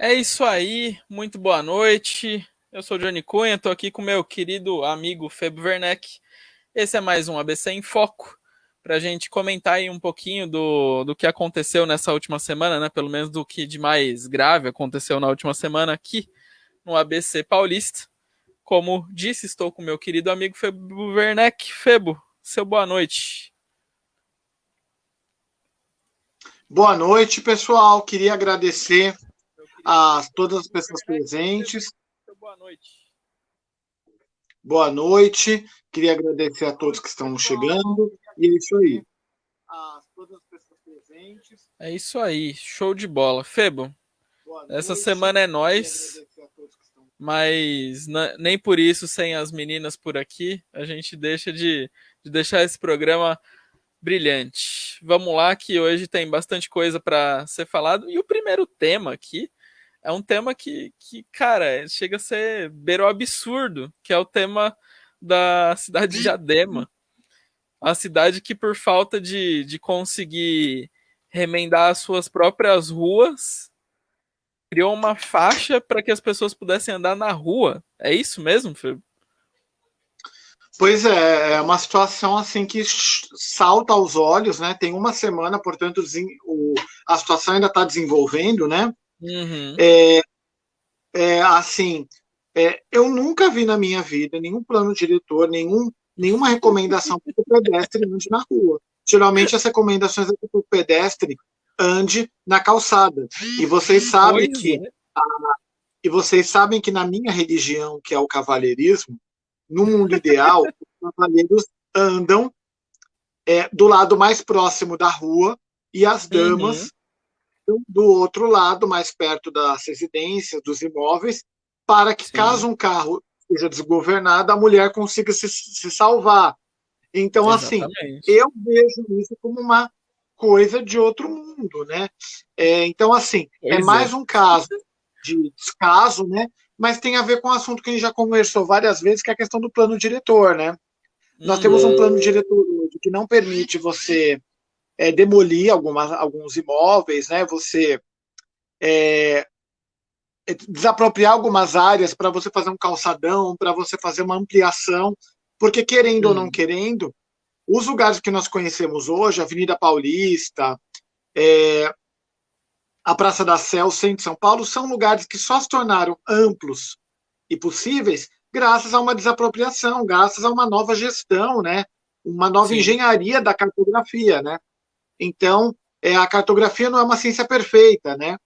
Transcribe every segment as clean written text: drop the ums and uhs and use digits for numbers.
É isso aí, muito boa noite. Eu sou o Johnny Cunha, estou aqui com meu querido amigo Febo Werneck. Esse é mais um ABC em Foco, para a gente comentar aí um pouquinho do que aconteceu nessa última semana, né? Pelo menos do que de mais grave aconteceu na última semana aqui no ABC Paulista. Como disse, estou com meu querido amigo Febo Werneck. Febo, seu boa noite. Boa noite, pessoal. Queria agradecer a todas as pessoas presentes. Seu boa noite. Boa noite. Queria agradecer a todos que estão chegando. E é isso aí. A todas as pessoas presentes. É isso aí, show de bola. Febo, Boa essa noite. semana é Queria nós. agradecer a todos que estão. Mas nem por isso, sem as meninas por aqui, a gente deixa de deixar esse programa brilhante. Vamos lá, que hoje tem bastante coisa para ser falado. E o primeiro tema aqui é um tema que, cara, chega a ser beiro absurdo, que é o tema da cidade de Diadema. A cidade que, por falta de conseguir remendar as suas próprias ruas, criou uma faixa para que as pessoas pudessem andar na rua. É isso mesmo, Fê? Pois é uma situação assim que salta aos olhos, né? Tem uma semana, portanto, a situação ainda está desenvolvendo, né? Uhum. Assim, eu nunca vi na minha vida nenhum plano diretor, nenhuma recomendação para o pedestre ande na rua. Geralmente as recomendações é para o pedestre ande na calçada. E vocês sabem Pois que é. e vocês sabem que na minha religião, que é o cavalheirismo, no mundo ideal, os cavaleiros andam do lado mais próximo da rua e as Uhum. damas do outro lado, mais perto das residências, dos imóveis, para que, Sim, caso um carro seja desgovernado, a mulher consiga se salvar. Então, assim, exatamente. eu vejo isso como uma coisa de outro mundo, né? Então, assim, é Pois é. mais um caso de descaso, né? Mas tem a ver com o assunto que a gente já conversou várias vezes, que é a questão do plano diretor, né? Nós temos um Uhum. plano diretor hoje que não permite você demolir alguns imóveis, né? Você desapropriar algumas áreas para você fazer um calçadão, para você fazer uma ampliação, porque querendo ou não Uhum. querendo, os lugares que nós conhecemos hoje, Avenida Paulista, é, a Praça da Sé, o centro de São Paulo, são lugares que só se tornaram amplos e possíveis graças a uma desapropriação, graças a uma nova gestão, né? Uma nova Sim, engenharia da cartografia, né? Então, a cartografia não é uma ciência perfeita, né?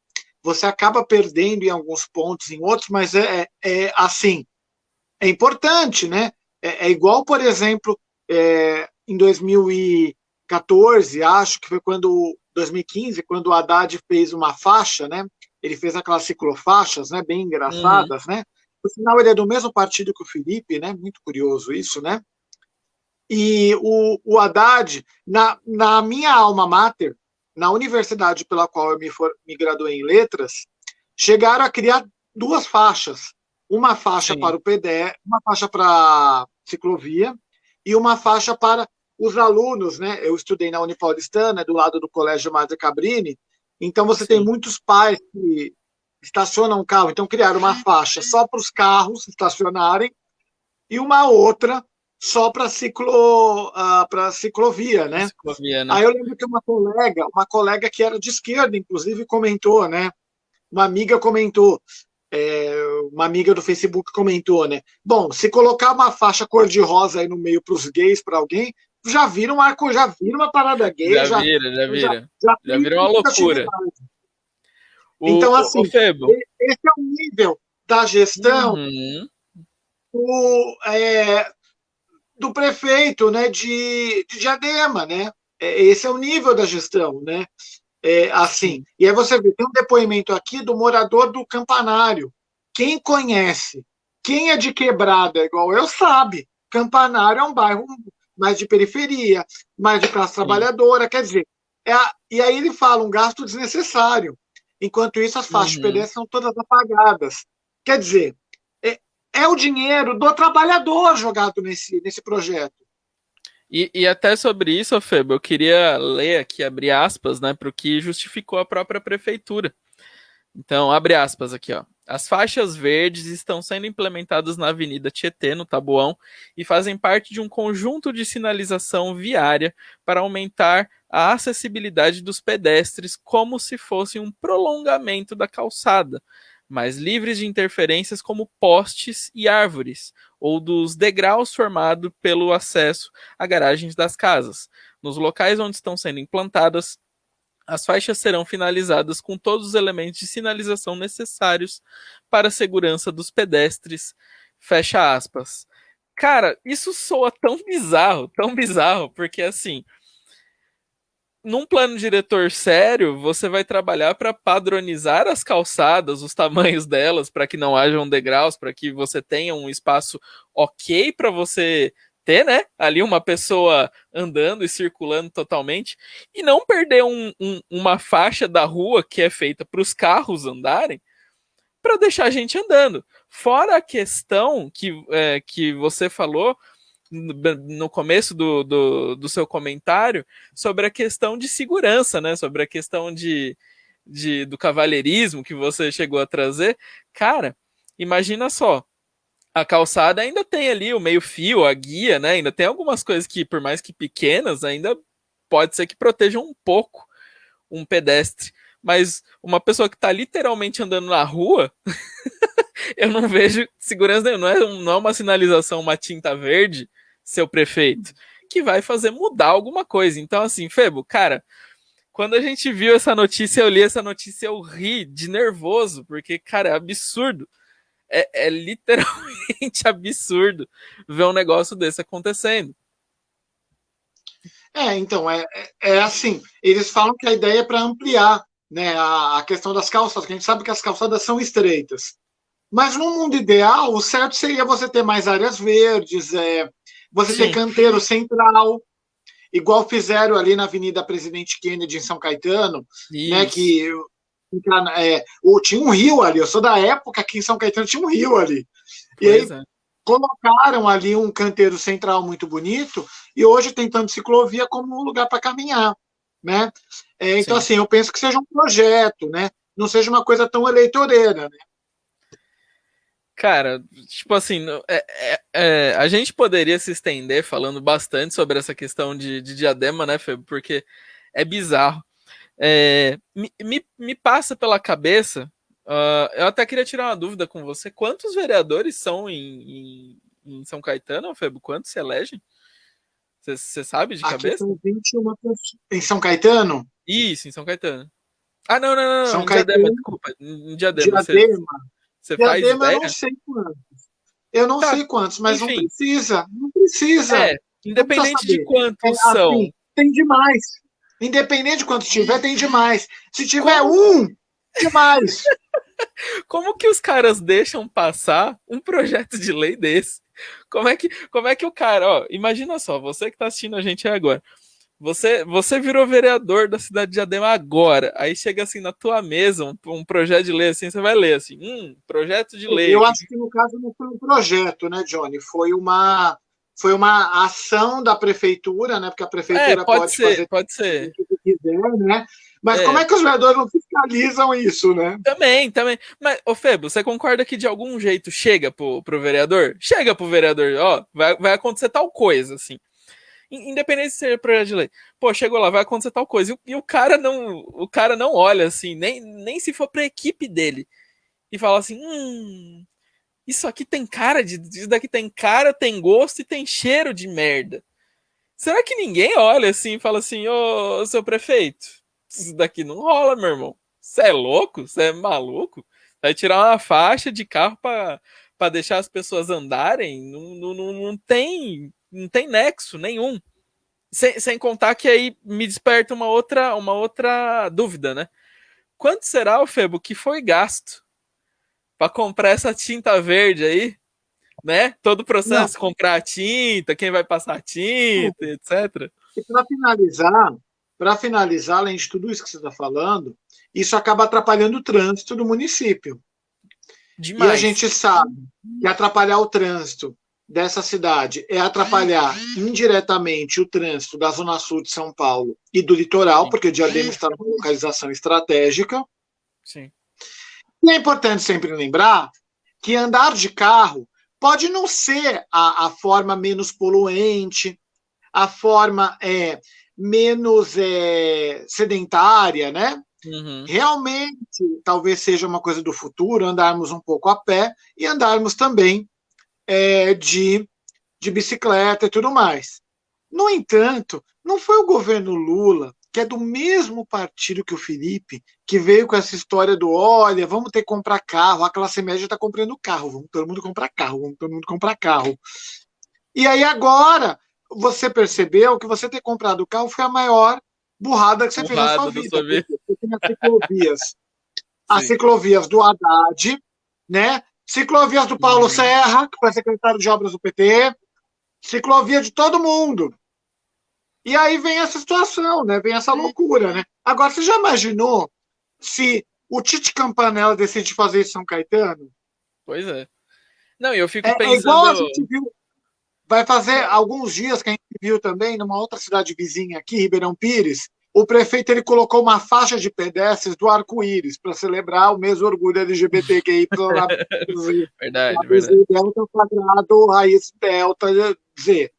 Você acaba perdendo em alguns pontos, em outros, mas assim, é importante, né? É igual, por exemplo, em 2014, acho que foi 2015, quando o Haddad fez uma faixa, né? Ele fez aquelas ciclofaixas, né? Bem uhum. engraçadas, né? No final, ele é do mesmo partido que o Felipe, né? Muito curioso isso, né? E o Haddad, na minha alma mater, na universidade pela qual eu me graduei em letras, chegaram a criar duas faixas. Uma faixa para Sim, o PD, uma faixa para ciclovia e uma faixa para os alunos, né? Eu estudei na Unipaulistana, do lado do Colégio Madre Cabrini, então você tem sim. muitos pais que estacionam o carro, então criaram uma faixa só para os carros estacionarem e uma outra só para ciclovia, A né? ciclovia, né? Aí eu lembro que uma colega que era de esquerda, inclusive, comentou, né? Uma amiga comentou, uma amiga do Facebook comentou, né? Bom, se colocar uma faixa cor-de-rosa aí no meio para os gays, para alguém, já vira um arco, já vira uma parada gay, Já já, vira, já já, vira. já Já tem virou uma loucura. representatividade. Então, O assim, Febo. esse é o nível da gestão Uhum. do, do prefeito, né, de Diadema, né? Esse é o nível da gestão, né? Assim. Sim. E aí você vê, tem um depoimento aqui do morador do Campanário. Quem conhece, quem é de quebrada igual eu sabe, Campanário é um bairro mais de periferia, mais de classe Sim. trabalhadora, quer dizer, e aí ele fala um gasto desnecessário. Enquanto isso, as faixas de Uhum. pedestre são todas apagadas. Quer dizer, é, é o dinheiro do trabalhador jogado nesse projeto. E até sobre isso, Febo, eu queria ler aqui, abrir aspas, né, para o que justificou a própria prefeitura. Então, abre aspas aqui, ó. As faixas verdes estão sendo implementadas na Avenida Tietê, no Taboão, e fazem parte de um conjunto de sinalização viária para aumentar a acessibilidade dos pedestres, como se fosse um prolongamento da calçada, mas livres de interferências como postes e árvores, ou dos degraus formados pelo acesso a garagens das casas. Nos locais onde estão sendo implantadas, as faixas serão finalizadas com todos os elementos de sinalização necessários para a segurança dos pedestres. Fecha aspas. Cara, isso soa tão bizarro, porque assim, num plano diretor sério, você vai trabalhar para padronizar as calçadas, os tamanhos delas, para que não hajam degraus, para que você tenha um espaço ok para você ter, né? Ali uma pessoa andando e circulando totalmente, e não perder uma faixa da rua que é feita para os carros andarem, para deixar a gente andando. Fora a questão que você falou no começo do seu comentário sobre a questão de segurança, né? Sobre a questão do cavalheirismo que você chegou a trazer. Cara, imagina só. A calçada ainda tem ali o meio-fio, a guia, né? Ainda tem algumas coisas que, por mais que pequenas, ainda pode ser que protejam um pouco um pedestre. Mas uma pessoa que está literalmente andando na rua, eu não vejo segurança nenhuma. Não é uma sinalização, uma tinta verde, seu prefeito, que vai fazer mudar alguma coisa. Então, assim, Febo, cara, quando a gente viu essa notícia, eu li essa notícia, eu ri de nervoso, porque, cara, é absurdo. É literalmente absurdo ver um negócio desse acontecendo. Então, é assim, eles falam que a ideia é para ampliar, né, a questão das calçadas, que a gente sabe que as calçadas são estreitas. Mas no mundo ideal, o certo seria você ter mais áreas verdes, você ter canteiro central, igual fizeram ali na Avenida Presidente Kennedy, em São Caetano, né, que tinha um rio ali. Eu sou da época que em São Caetano tinha um rio ali. E aí colocaram ali um canteiro central muito bonito, e hoje tem tanto ciclovia como um lugar para caminhar, né? Então, assim, eu penso que seja um projeto, né? Não seja uma coisa tão eleitoreira, né? Cara, tipo assim, a gente poderia se estender falando bastante sobre essa questão de Diadema, né, Fê? Porque é bizarro. Me passa pela cabeça, eu até queria tirar uma dúvida com você, quantos vereadores são em São Caetano, Febo? Quantos se elegem? Você sabe de cabeça? Aqui são 21 em São Caetano? Isso, em São Caetano. Ah, não, São em Caetano, Diadema, desculpa. Em Diadema. Você faz Diadema ideia? eu não sei quantos. Eu não sei quantos, mas enfim. não precisa. Não precisa. Independente de quantos são. Assim, tem demais. Independente de quantos tiver, tem demais. Se tiver um, demais. Como que os caras deixam passar um projeto de lei desse? Como é que o cara, ó, imagina só, você que tá assistindo a gente aí agora. Você virou vereador da cidade de Diadema agora. Aí chega assim na tua mesa um projeto de lei assim, você vai ler assim, projeto de lei. Eu acho que no caso não foi um projeto, né, Johnny? Foi uma ação da prefeitura, né? Porque a prefeitura pode fazer o que quiser, né? Mas como é que os vereadores não fiscalizam isso, né? Também. Mas, ô Febo, você concorda que de algum jeito chega pro vereador? Chega pro vereador, ó, vai acontecer tal coisa, assim. Independente de ser projeto de lei. Pô, chegou lá, vai acontecer tal coisa. E o cara não olha, assim, nem se for pra equipe dele. E fala assim, isso aqui tem cara isso daqui tem cara, tem gosto e tem cheiro de merda. Será que ninguém olha assim e fala assim, ô, seu prefeito, isso daqui não rola, meu irmão. Você é louco? Você é maluco? Vai tirar uma faixa de carro pra deixar as pessoas andarem? Não tem nexo nenhum. Sem contar que aí me desperta uma outra dúvida, né? Quanto será, o Febo, que foi gasto para comprar essa tinta verde aí, né? Todo o processo, comprar a tinta, quem vai passar a tinta, etc. E para finalizar, além de tudo isso que você está falando, isso acaba atrapalhando o trânsito do município. Demais. E a gente sabe que atrapalhar o trânsito dessa cidade é atrapalhar indiretamente o trânsito da Zona Sul de São Paulo e do litoral, porque Diadema está numa localização estratégica. Sim. E é importante sempre lembrar que andar de carro pode não ser a forma menos poluente, a forma menos sedentária, né? Uhum. Realmente, talvez seja uma coisa do futuro, andarmos um pouco a pé e andarmos também de bicicleta e tudo mais. No entanto, não foi o governo Lula, que é do mesmo partido que o Felipe, que veio com essa história do olha, vamos ter que comprar carro, a classe média está comprando carro, vamos todo mundo comprar carro, vamos todo mundo comprar carro. E aí agora você percebeu que você ter comprado o carro foi a maior burrada que você fez na sua Honrado da vida, sua vida. porque você tem as Sim. ciclovias do Haddad, né? Ciclovias do Paulo Uhum. Serra, que foi secretário de obras do PT, ciclovia de todo mundo. E aí vem essa situação, né? Vem essa Sim. loucura, né? Agora, você já imaginou se o Tite Campanella decide fazer isso em São Caetano? Pois é. Não, e eu fico É pensando. igual a gente viu, vai fazer alguns dias que a gente viu também numa outra cidade vizinha aqui, Ribeirão Pires, o prefeito ele colocou uma faixa de pedestres do arco-íris para celebrar o mês do orgulho LGBTQI Verdade, verdade. delta quadrado raiz delta Z.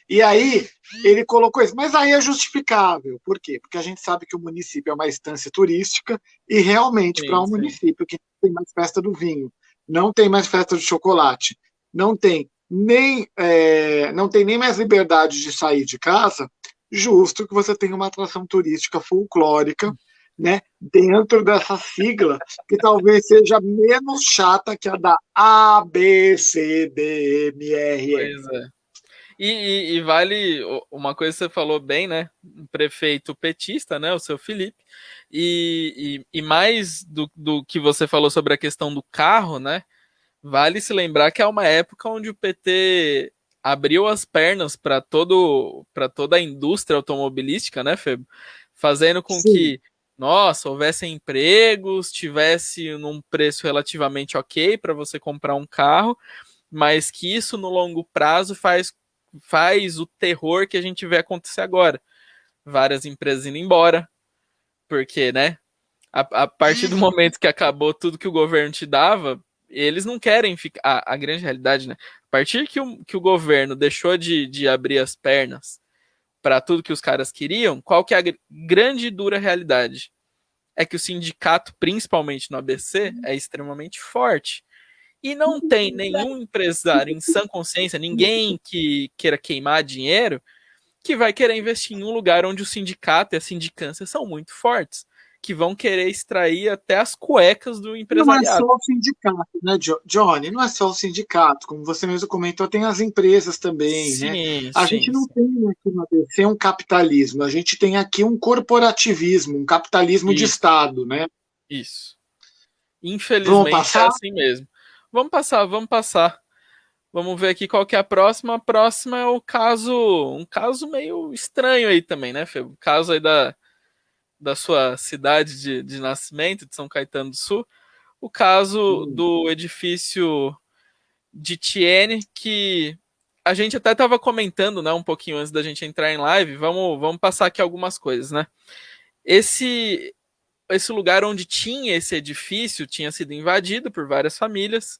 E aí ele colocou isso, mas aí é justificável. Por quê? Porque a gente sabe que o município é uma instância turística e realmente para Sim, um sim. município que não tem mais festa do vinho, não tem mais festa do chocolate, não tem nem mais liberdade de sair de casa, justo que você tenha uma atração turística folclórica, né, dentro dessa sigla que talvez seja menos chata que a da A, B, C, D, M, R, N. Pois é. E vale uma coisa que você falou bem, né? Um prefeito petista, né? O seu Felipe. E mais do que você falou sobre a questão do carro, né? Vale se lembrar que é uma época onde o PT abriu as pernas para toda a indústria automobilística, né, Febo? Fazendo com Sim. que, nossa, houvesse empregos, tivesse num preço relativamente ok para você comprar um carro, mas que isso no longo prazo faz o terror que a gente vê acontecer agora. Várias empresas indo embora, porque, né, a partir do momento que acabou tudo que o governo te dava, eles não querem ficar. A grande realidade, né? A partir que o governo deixou de abrir as pernas para tudo que os caras queriam, qual que é a grande e dura realidade? É que o sindicato, principalmente no ABC, é extremamente forte. E não tem nenhum empresário em sã consciência, ninguém que queira queimar dinheiro, que vai querer investir em um lugar onde o sindicato e a sindicância são muito fortes, que vão querer extrair até as cuecas do Não é só empresariado. o sindicato, né, Johnny? Não é só o sindicato, como você mesmo comentou, tem as empresas também, né? Sim, A gente sim, não sim. tem aqui no ABC um capitalismo, a gente tem aqui um corporativismo, um capitalismo de Isso, Estado, né? isso. Vamos Infelizmente é passar? assim mesmo. Vamos passar, vamos passar. Vamos ver aqui qual que é a próxima. A próxima é um caso meio estranho aí também, né, Fê? O caso aí da sua cidade de nascimento, de São Caetano do Sul. O caso do edifício de Tiene, que a gente até estava comentando, né, um pouquinho antes da gente entrar em live. Vamos passar aqui algumas coisas, né? Esse, esse lugar onde tinha esse edifício tinha sido invadido por várias famílias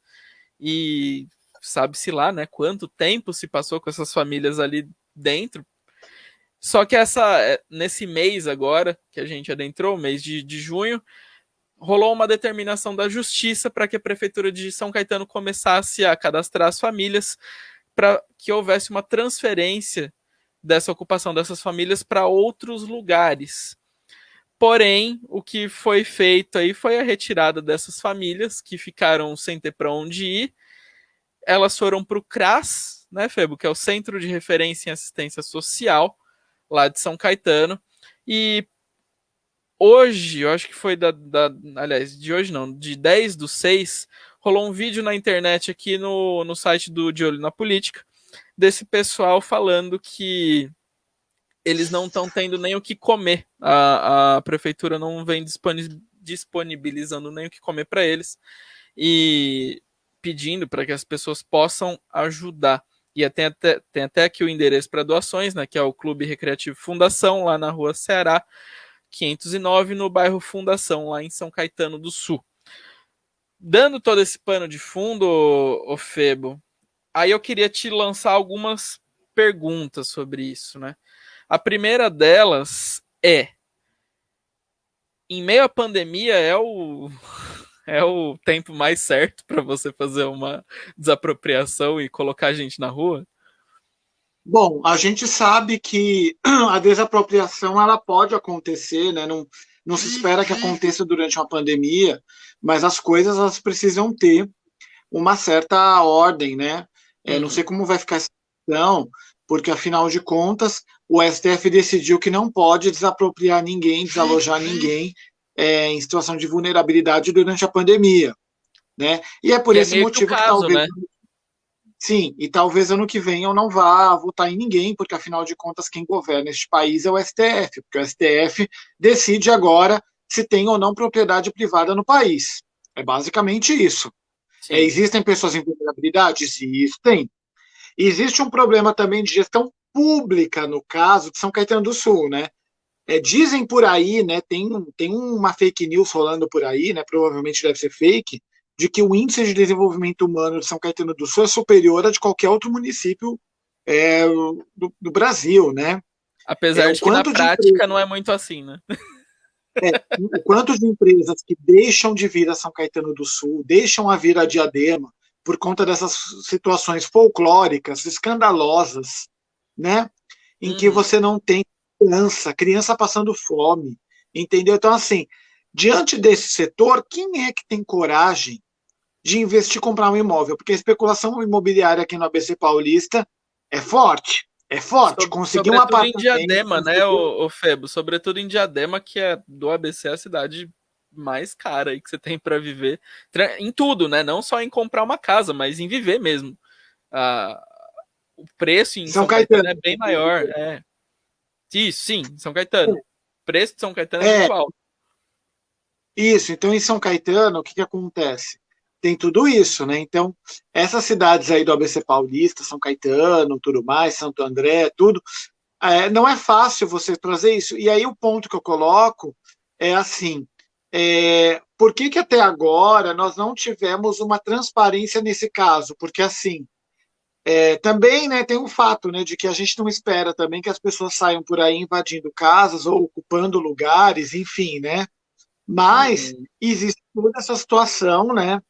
e sabe-se lá, né, quanto tempo se passou com essas famílias ali dentro. Só que nesse mês agora, que a gente adentrou, mês de junho, rolou uma determinação da justiça para que a prefeitura de São Caetano começasse a cadastrar as famílias para que houvesse uma transferência dessa ocupação dessas famílias para outros lugares. Porém, o que foi feito aí foi a retirada dessas famílias que ficaram sem ter para onde ir. Elas foram para o CRAS, né, Febo, que é o Centro de Referência em Assistência Social, lá de São Caetano. E hoje, eu acho que foi aliás, de hoje não, de 10/6, rolou um vídeo na internet aqui no site do De Olho na Política, desse pessoal falando que eles não estão tendo nem o que comer. A prefeitura não vem disponibilizando nem o que comer para eles e pedindo para que as pessoas possam ajudar. E tem até aqui o endereço para doações, né, que é o Clube Recreativo Fundação, lá na rua Ceará, 509, no bairro Fundação, lá em São Caetano do Sul. dando todo esse pano de fundo, ô Febo, aí eu queria te lançar algumas perguntas sobre isso, né? A primeira delas é: em meio à pandemia é o tempo mais certo para você fazer uma desapropriação e colocar a gente na rua? Bom, a gente sabe que a desapropriação ela pode acontecer, né? Não se espera que aconteça durante uma pandemia, mas as coisas elas precisam ter uma certa ordem, né? Não sei como vai ficar essa questão, porque afinal de contas o STF decidiu que não pode desapropriar ninguém, desalojar ninguém em situação de vulnerabilidade durante a pandemia, né? E é por Que é esse meio que o motivo que caso, talvez né? sim, e talvez ano que vem eu não vá votar em ninguém, porque afinal de contas quem governa este país é o STF, porque o STF decide agora se tem ou não propriedade privada no país. É basicamente isso. Sim. Existem pessoas em vulnerabilidade? Existem. Existe um problema também de gestão pública no caso de São Caetano do Sul, né? Dizem por aí, né? Tem uma fake news rolando por aí, né? Provavelmente deve ser fake, de que o índice de desenvolvimento humano de São Caetano do Sul é superior a de qualquer outro município do Brasil, né? Apesar O de que na quanto de prática não é muito assim, né? o quanto de empresas que deixam de vir a São Caetano do Sul, deixam a vir a Diadema por conta dessas situações folclóricas, escandalosas, né? Em que Uhum. você não tem criança passando fome, entendeu? Então, assim, diante desse setor, quem é que tem coragem de investir e comprar um imóvel? Porque a especulação imobiliária aqui no ABC Paulista é forte, é forte. Conseguir um Sobretudo em apartamento, Diadema, né, o Febo? Sobretudo em Diadema, que é do ABC a cidade mais cara aí que você tem para viver. Em tudo, né? Não só em comprar uma casa, mas em viver mesmo. Ah, o preço em São São Caetano Caetano. é bem maior. Isso, sim, São Caetano. O preço de São Caetano é É, muito alto. isso, então em São Caetano, o que, que acontece? Tem tudo isso, né? Então, essas cidades aí do ABC Paulista, São Caetano, tudo mais, Santo André, tudo, não é fácil você trazer isso. E aí o ponto que eu coloco é assim: por que, que até agora nós não tivemos uma transparência nesse caso? Porque assim, também né, tem um fato né, de que a gente não espera também que as pessoas saiam por aí invadindo casas ou ocupando lugares, enfim, né? Mas Uhum. existe toda essa situação, né,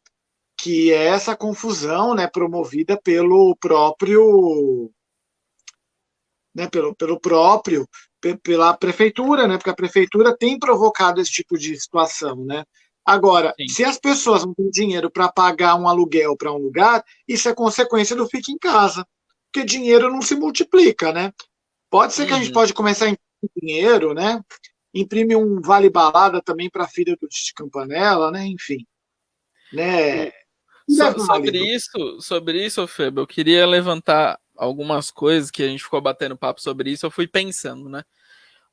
que é essa confusão, né, promovida pelo próprio, né, pelo próprio, pela prefeitura, né, porque a prefeitura tem provocado esse tipo de situação, né. Agora, Sim. se as pessoas não têm dinheiro para pagar um aluguel para um lugar, isso é consequência do fique em casa, porque dinheiro não se multiplica, né. Pode ser que a gente Uhum. pode começar a imprimir dinheiro, né, imprime um vale balada também para a filha do Tite Campanella, né, enfim, né, O, tudo é sobre válido. isso, Febo, eu queria levantar algumas coisas que a gente ficou batendo papo sobre isso. Eu fui pensando, né?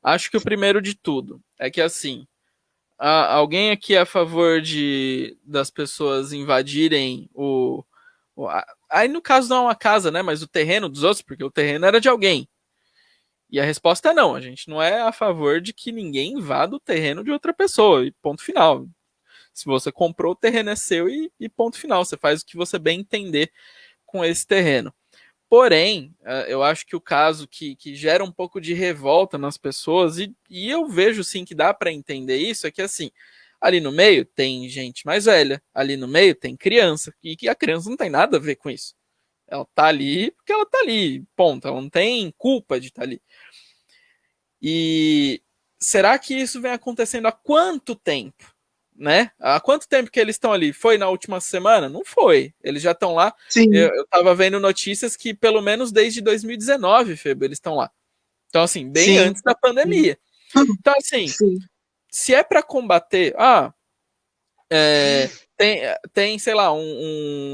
Acho que o primeiro de tudo é que assim, alguém aqui é a favor das pessoas invadirem aí no caso não é uma casa, né? Mas o terreno dos outros, porque o terreno era de alguém. E a resposta é não. A gente não é a favor de que ninguém invada o terreno de outra pessoa. E ponto final. Se você comprou, o terreno é seu e ponto final. Você faz o que você bem entender com esse terreno. Porém, eu acho que o caso que gera um pouco de revolta nas pessoas, e eu vejo sim que dá para entender isso, é que assim, ali no meio tem gente mais velha, ali no meio tem criança, e que a criança não tem nada a ver com isso. Ela tá ali porque ela tá ali, ponto. Ela não tem culpa de estar ali. E será que isso vem acontecendo há quanto tempo? Né? Há quanto tempo que eles estão ali? Foi na última semana? Não foi. Eles já estão lá. Sim, Eu tava vendo notícias que pelo menos desde 2019, Febo, eles estão lá. Então, assim, bem sim, antes da sim, pandemia. Então, assim, sim. se é para combater, tem, sei lá,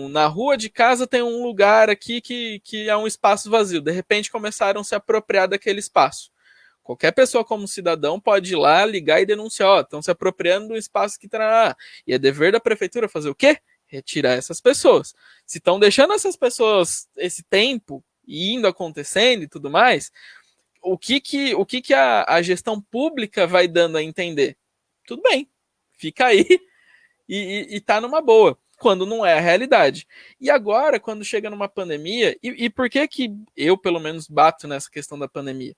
na rua de casa tem um lugar aqui que é um espaço vazio. De repente começaram a se apropriar daquele espaço. Qualquer pessoa, como cidadão, pode ir lá, ligar e denunciar. Ó, estão se apropriando do espaço que está. E é dever da prefeitura fazer o quê? Retirar essas pessoas. Se estão deixando essas pessoas esse tempo e indo acontecendo e tudo mais, o que a gestão pública vai dando a entender? Tudo bem, fica aí e tá numa boa, quando não é a realidade. E agora, quando chega numa pandemia, e por que que eu, pelo menos, bato nessa questão da pandemia?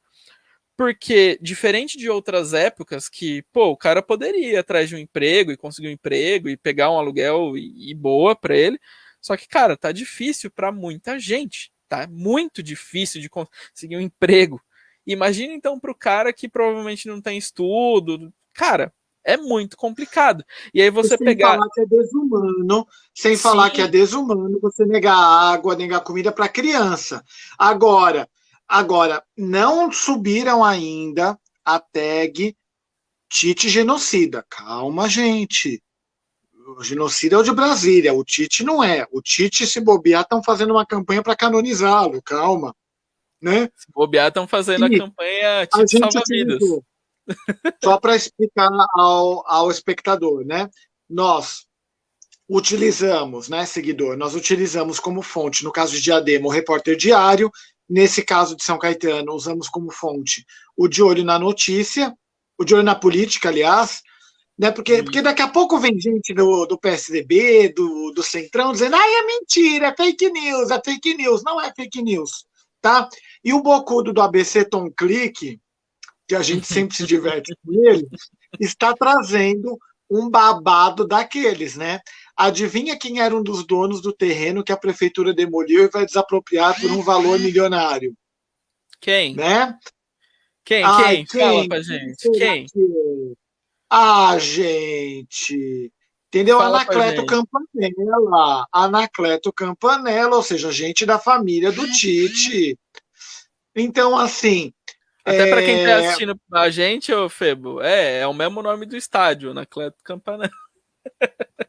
Porque, diferente de outras épocas que, pô, o cara poderia ir atrás de um emprego e conseguir um emprego e pegar um aluguel e boa pra ele. Só que, cara, tá difícil pra muita gente. Tá muito difícil de conseguir um emprego. Imagina então pro cara que provavelmente não tem estudo. Cara, é muito complicado. E aí você Sem pegar. falar que é desumano, sem falar que é Sim, desumano você negar água, negar comida para criança. Agora, não subiram ainda a tag Tite genocida. Calma, gente. O genocida é o de Brasília, o Tite não é. O Tite, se bobear, estão fazendo uma campanha para canonizá-lo. Calma, né? se bobear, estão fazendo a E campanha a Tite gente Salva-Vidas. utilizou, só para explicar ao espectador, né? Nós utilizamos, né, seguidor, nós utilizamos como fonte, no caso de Diadema, o Repórter Diário, nesse caso de São Caetano, usamos como fonte o De Olho na Notícia, o De Olho na Política, aliás, né, porque daqui a pouco vem gente do PSDB, do Centrão, dizendo, ai, é mentira, é fake news, não é fake news, tá? E o bocudo do ABC Tom Click, que a gente sempre se diverte com ele, está trazendo um babado daqueles, né? Adivinha quem era um dos donos do terreno que a prefeitura demoliu e vai desapropriar por um valor milionário, Quem? né? Quem? Ai, Quem? Fala quem? pra Quem gente. será Quem? que é? Ah, gente. Entendeu? Fala pra Anacleto gente. Campanella. Anacleto Campanella, ou seja, gente da família do Tite. Então, assim, Até pra quem tá é, assistindo a gente, ô Febo, é o mesmo nome do estádio, Anacleto Campanella.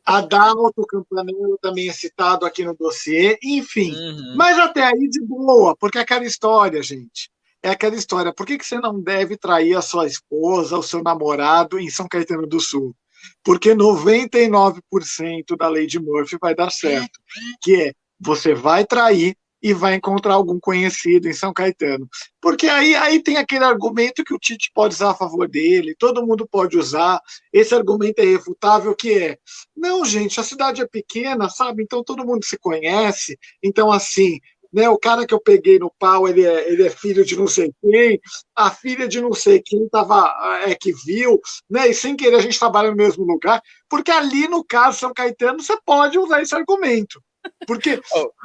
Adalto Campanella também é citado aqui no dossiê, enfim. Uhum. Mas até aí de boa, porque é aquela história, gente. É aquela história. Por que você não deve trair a sua esposa, o seu namorado em São Caetano do Sul? Porque 99% da lei de Murphy vai dar certo. Que é, você vai trair e vai encontrar algum conhecido em São Caetano. Porque aí tem aquele argumento que o Tite pode usar a favor dele, todo mundo pode usar. Esse argumento é irrefutável, que é, não, gente, a cidade é pequena, sabe? Então todo mundo se conhece. Então, assim, né, o cara que eu peguei no pau, ele é filho de não sei quem, a filha de não sei quem tava, que viu, né? E sem querer a gente trabalha no mesmo lugar, porque ali no caso São Caetano você pode usar esse argumento. Porque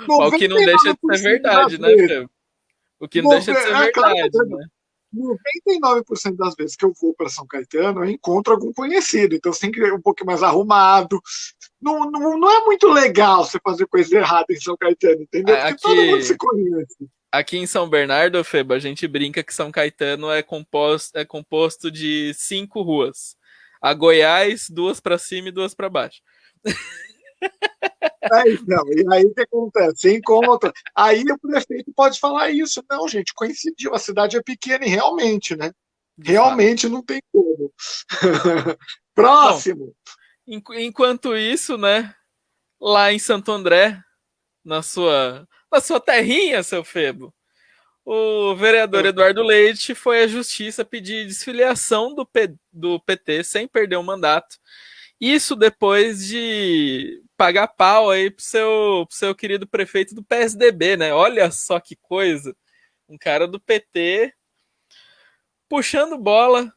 Mas o que não deixa de ser 99% das verdade, né, vezes, Febo? O que não deixa de ser é claro que verdade, né? 99% das vezes que eu vou para São Caetano, eu encontro algum conhecido. Então, você tem que ir um pouco mais arrumado. Não é muito legal você fazer coisa errada em São Caetano, entendeu? Porque todo mundo se Aqui, conhece. aqui em São Bernardo, Febo, a gente brinca que São Caetano é composto de 5 ruas. A Goiás, 2 pra cima e 2 pra baixo. Não, e aí o que acontece? Você encontra. Aí o prefeito pode falar isso. Não, gente, coincidiu. A cidade é pequena e realmente, né? De fato. Realmente não tem como. Bom, Próximo. enquanto isso, né, lá em Santo André, na sua terrinha, seu Febo, o vereador Eduardo Leite foi à justiça pedir desfiliação do PT sem perder o mandato. Isso depois de pagar pau aí pro seu querido prefeito do PSDB, né? Olha só que coisa. Um cara do PT puxando bola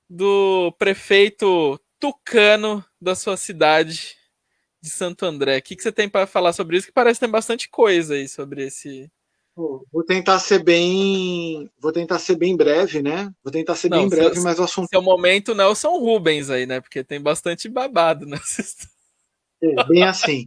do prefeito tucano da sua cidade de Santo André. O que você tem para falar sobre isso? Que parece que tem bastante coisa aí sobre esse. Vou tentar ser bem breve, né? Vou tentar ser Não, bem seu, breve, mas o assunto seu momento Nelson Rubens aí, né? Porque tem bastante babado nessa história. é bem assim.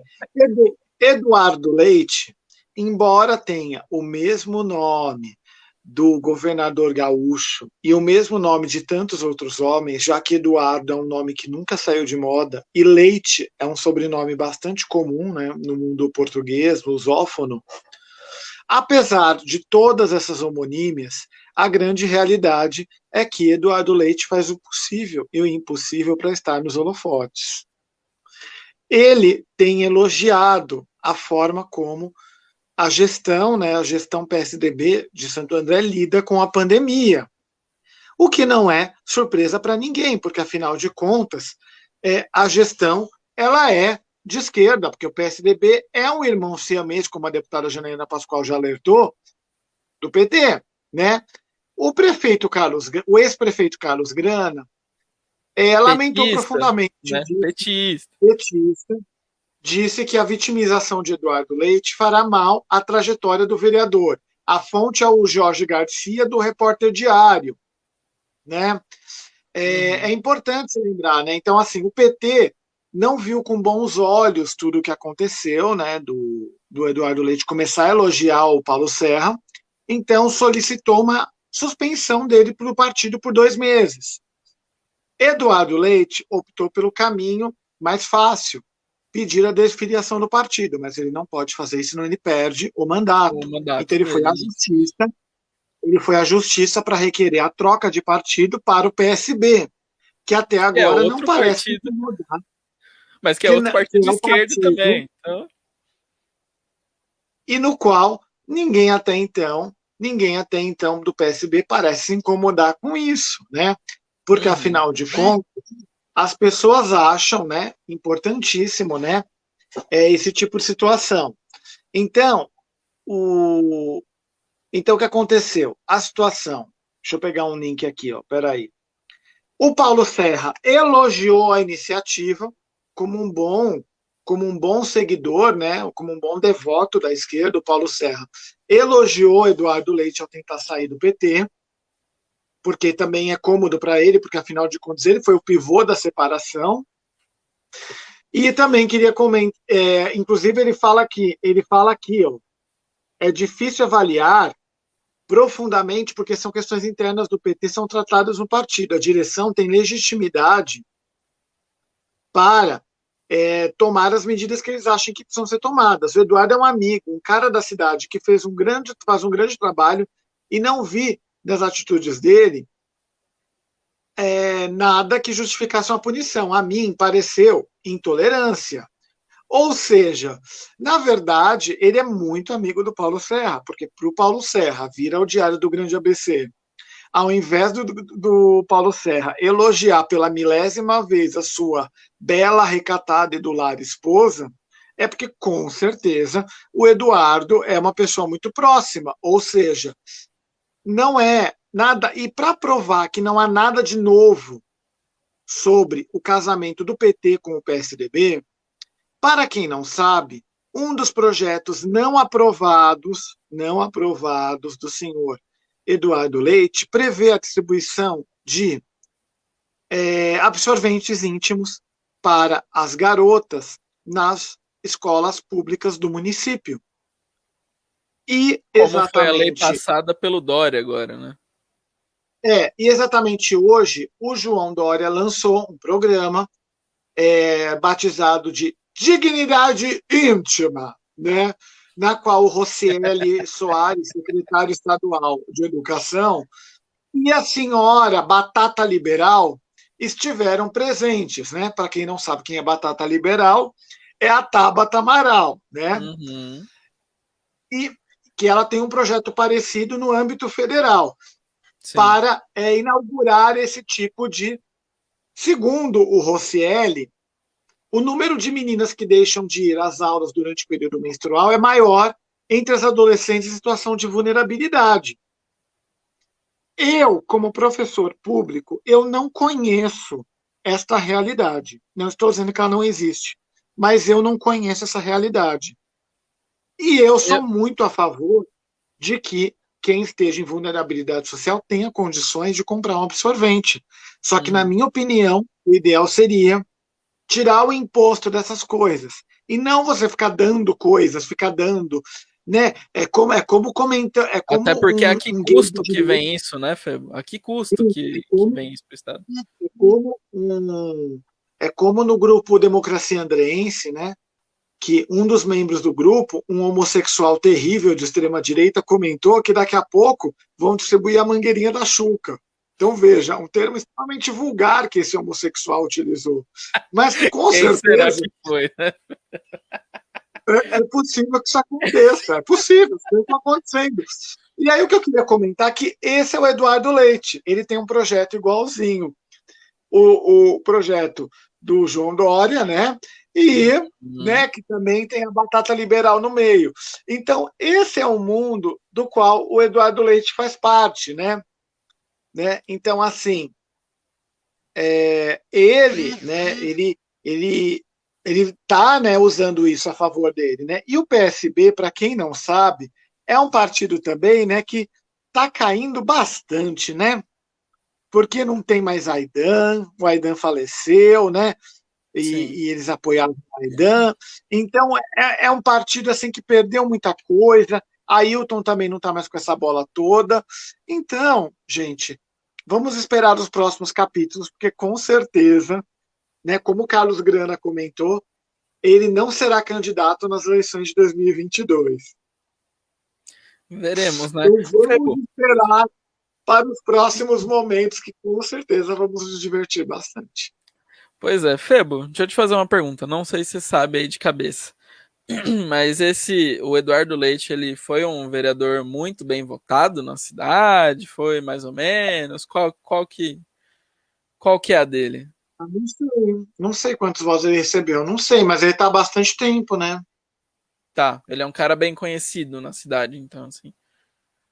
Eduardo Leite, embora tenha o mesmo nome do governador gaúcho e o mesmo nome de tantos outros homens, já que Eduardo é um nome que nunca saiu de moda e Leite é um sobrenome bastante comum, né, no mundo português, lusófono. Apesar de todas essas homonímias, a grande realidade é que Eduardo Leite faz o possível e o impossível para estar nos holofotes. Ele tem elogiado a forma como a gestão, né, a gestão PSDB de Santo André lida com a pandemia. O que não é surpresa para ninguém, porque afinal de contas, a gestão ela é de esquerda, porque o PSDB é um irmão siamês, como a deputada Janaína Pascoal já alertou, do PT, né? O ex-prefeito Carlos Grana lamentou Petista, profundamente, né? Petista. petista, disse que a vitimização de Eduardo Leite fará mal à trajetória do vereador. A fonte é o Jorge Garcia, do Repórter Diário, né? É importante se lembrar, né? Então, assim, o PT não viu com bons olhos tudo o que aconteceu, né? Do Eduardo Leite começar a elogiar o Paulo Serra, então solicitou uma suspensão dele para o partido por 2 meses. Eduardo Leite optou pelo caminho mais fácil, pedir a desfiliação do partido, mas ele não pode fazer isso, senão ele perde o mandato. Então ele foi à dele. justiça, para requerer a troca de partido para o PSB, que até agora não parece incomodar. Mas que é outro partido de esquerda também. Então... E no qual ninguém até então do PSB parece se incomodar com isso, né? Porque, afinal de contas, as pessoas acham, né, importantíssimo, né, esse tipo de situação. Então, o que aconteceu? A situação. Deixa eu pegar um link aqui, ó. Peraí. O Paulo Serra elogiou a iniciativa como um bom seguidor, né, como um bom devoto da esquerda. O Paulo Serra elogiou Eduardo Leite ao tentar sair do PT, porque também é cômodo para ele, porque afinal de contas ele foi o pivô da separação. E também queria comentar, inclusive ele fala aqui, ó, é difícil avaliar profundamente, porque são questões internas do PT, são tratadas no partido. A direção tem legitimidade para tomar as medidas que eles acham que precisam ser tomadas. O Eduardo é um amigo, um cara da cidade que faz um grande trabalho, e não vi nas atitudes dele nada que justificasse uma punição. A mim pareceu intolerância. Ou seja, na verdade, ele é muito amigo do Paulo Serra, porque para o Paulo Serra vir ao Diário do Grande ABC, ao invés do Paulo Serra elogiar pela milésima vez a sua bela, recatada e do lar esposa, é porque, com certeza, o Eduardo é uma pessoa muito próxima. Ou seja, não é nada. E para provar que não há nada de novo sobre o casamento do PT com o PSDB, para quem não sabe, um dos projetos não aprovados do senhor Eduardo Leite prevê a distribuição de absorventes íntimos para as garotas nas escolas públicas do município. E como foi a lei passada pelo Dória agora, né? E exatamente hoje o João Dória lançou um programa batizado de Dignidade Íntima, né? Na qual o Rocieli Soares, secretário estadual de Educação, e a senhora Batata Liberal estiveram presentes, né? Para quem não sabe quem é Batata Liberal, é a Tabata Amaral, né? E que ela tem um projeto parecido no âmbito federal. Sim. Para inaugurar esse tipo de... Segundo o Rocieli, o número de meninas que deixam de ir às aulas durante o período menstrual é maior entre as adolescentes em situação de vulnerabilidade. Eu, como professor público, eu não conheço esta realidade. Não estou dizendo que ela não existe, mas eu não conheço essa realidade. E eu sou muito a favor de que quem esteja em vulnerabilidade social tenha condições de comprar um absorvente. Só que, na minha opinião, o ideal seria tirar o imposto dessas coisas. E não você ficar dando coisas, né? É como comenta. Até porque a que custo que vem isso, né, Fê? A que custo que vem isso para o Estado? É como no grupo Democracia Andreense, né? Que um dos membros do grupo, um homossexual terrível de extrema-direita, comentou que daqui a pouco vão distribuir a mangueirinha da Xuca. Então, veja, um termo extremamente vulgar que esse homossexual utilizou. Mas que, com certeza... Será que foi, né? É possível que isso aconteça. É possível, isso está acontecendo. E aí, o que eu queria comentar é que esse é o Eduardo Leite. Ele tem um projeto igualzinho. O projeto do João Dória, né? E, Uhum. né, que também tem a batata liberal no meio. Então, esse é o mundo do qual o Eduardo Leite faz parte, né? Então, assim, ele ele está, né, usando isso a favor dele, né? E o PSB, para quem não sabe, é um partido também, né, que está caindo bastante, né? Porque não tem mais Aidan, o Aidan faleceu, né? Sim. E eles apoiaram o Aidan. Então é um partido assim que perdeu muita coisa. Ailton também não está mais com essa bola toda. Então, gente, vamos esperar os próximos capítulos, porque com certeza, né, como o Carlos Grana comentou, ele não será candidato nas eleições de 2022. Veremos, né? Então vamos Febo, esperar para os próximos momentos, que com certeza vamos nos divertir bastante. pois é, Febo, deixa eu te fazer uma pergunta. Não sei se você sabe aí de cabeça. Mas o Eduardo Leite, ele foi um vereador muito bem votado na cidade? Foi mais ou menos? Qual que é a dele? Não sei, não sei quantos votos ele recebeu, não sei, mas ele está há bastante tempo, né? Tá, ele é um cara bem conhecido na cidade, então, assim.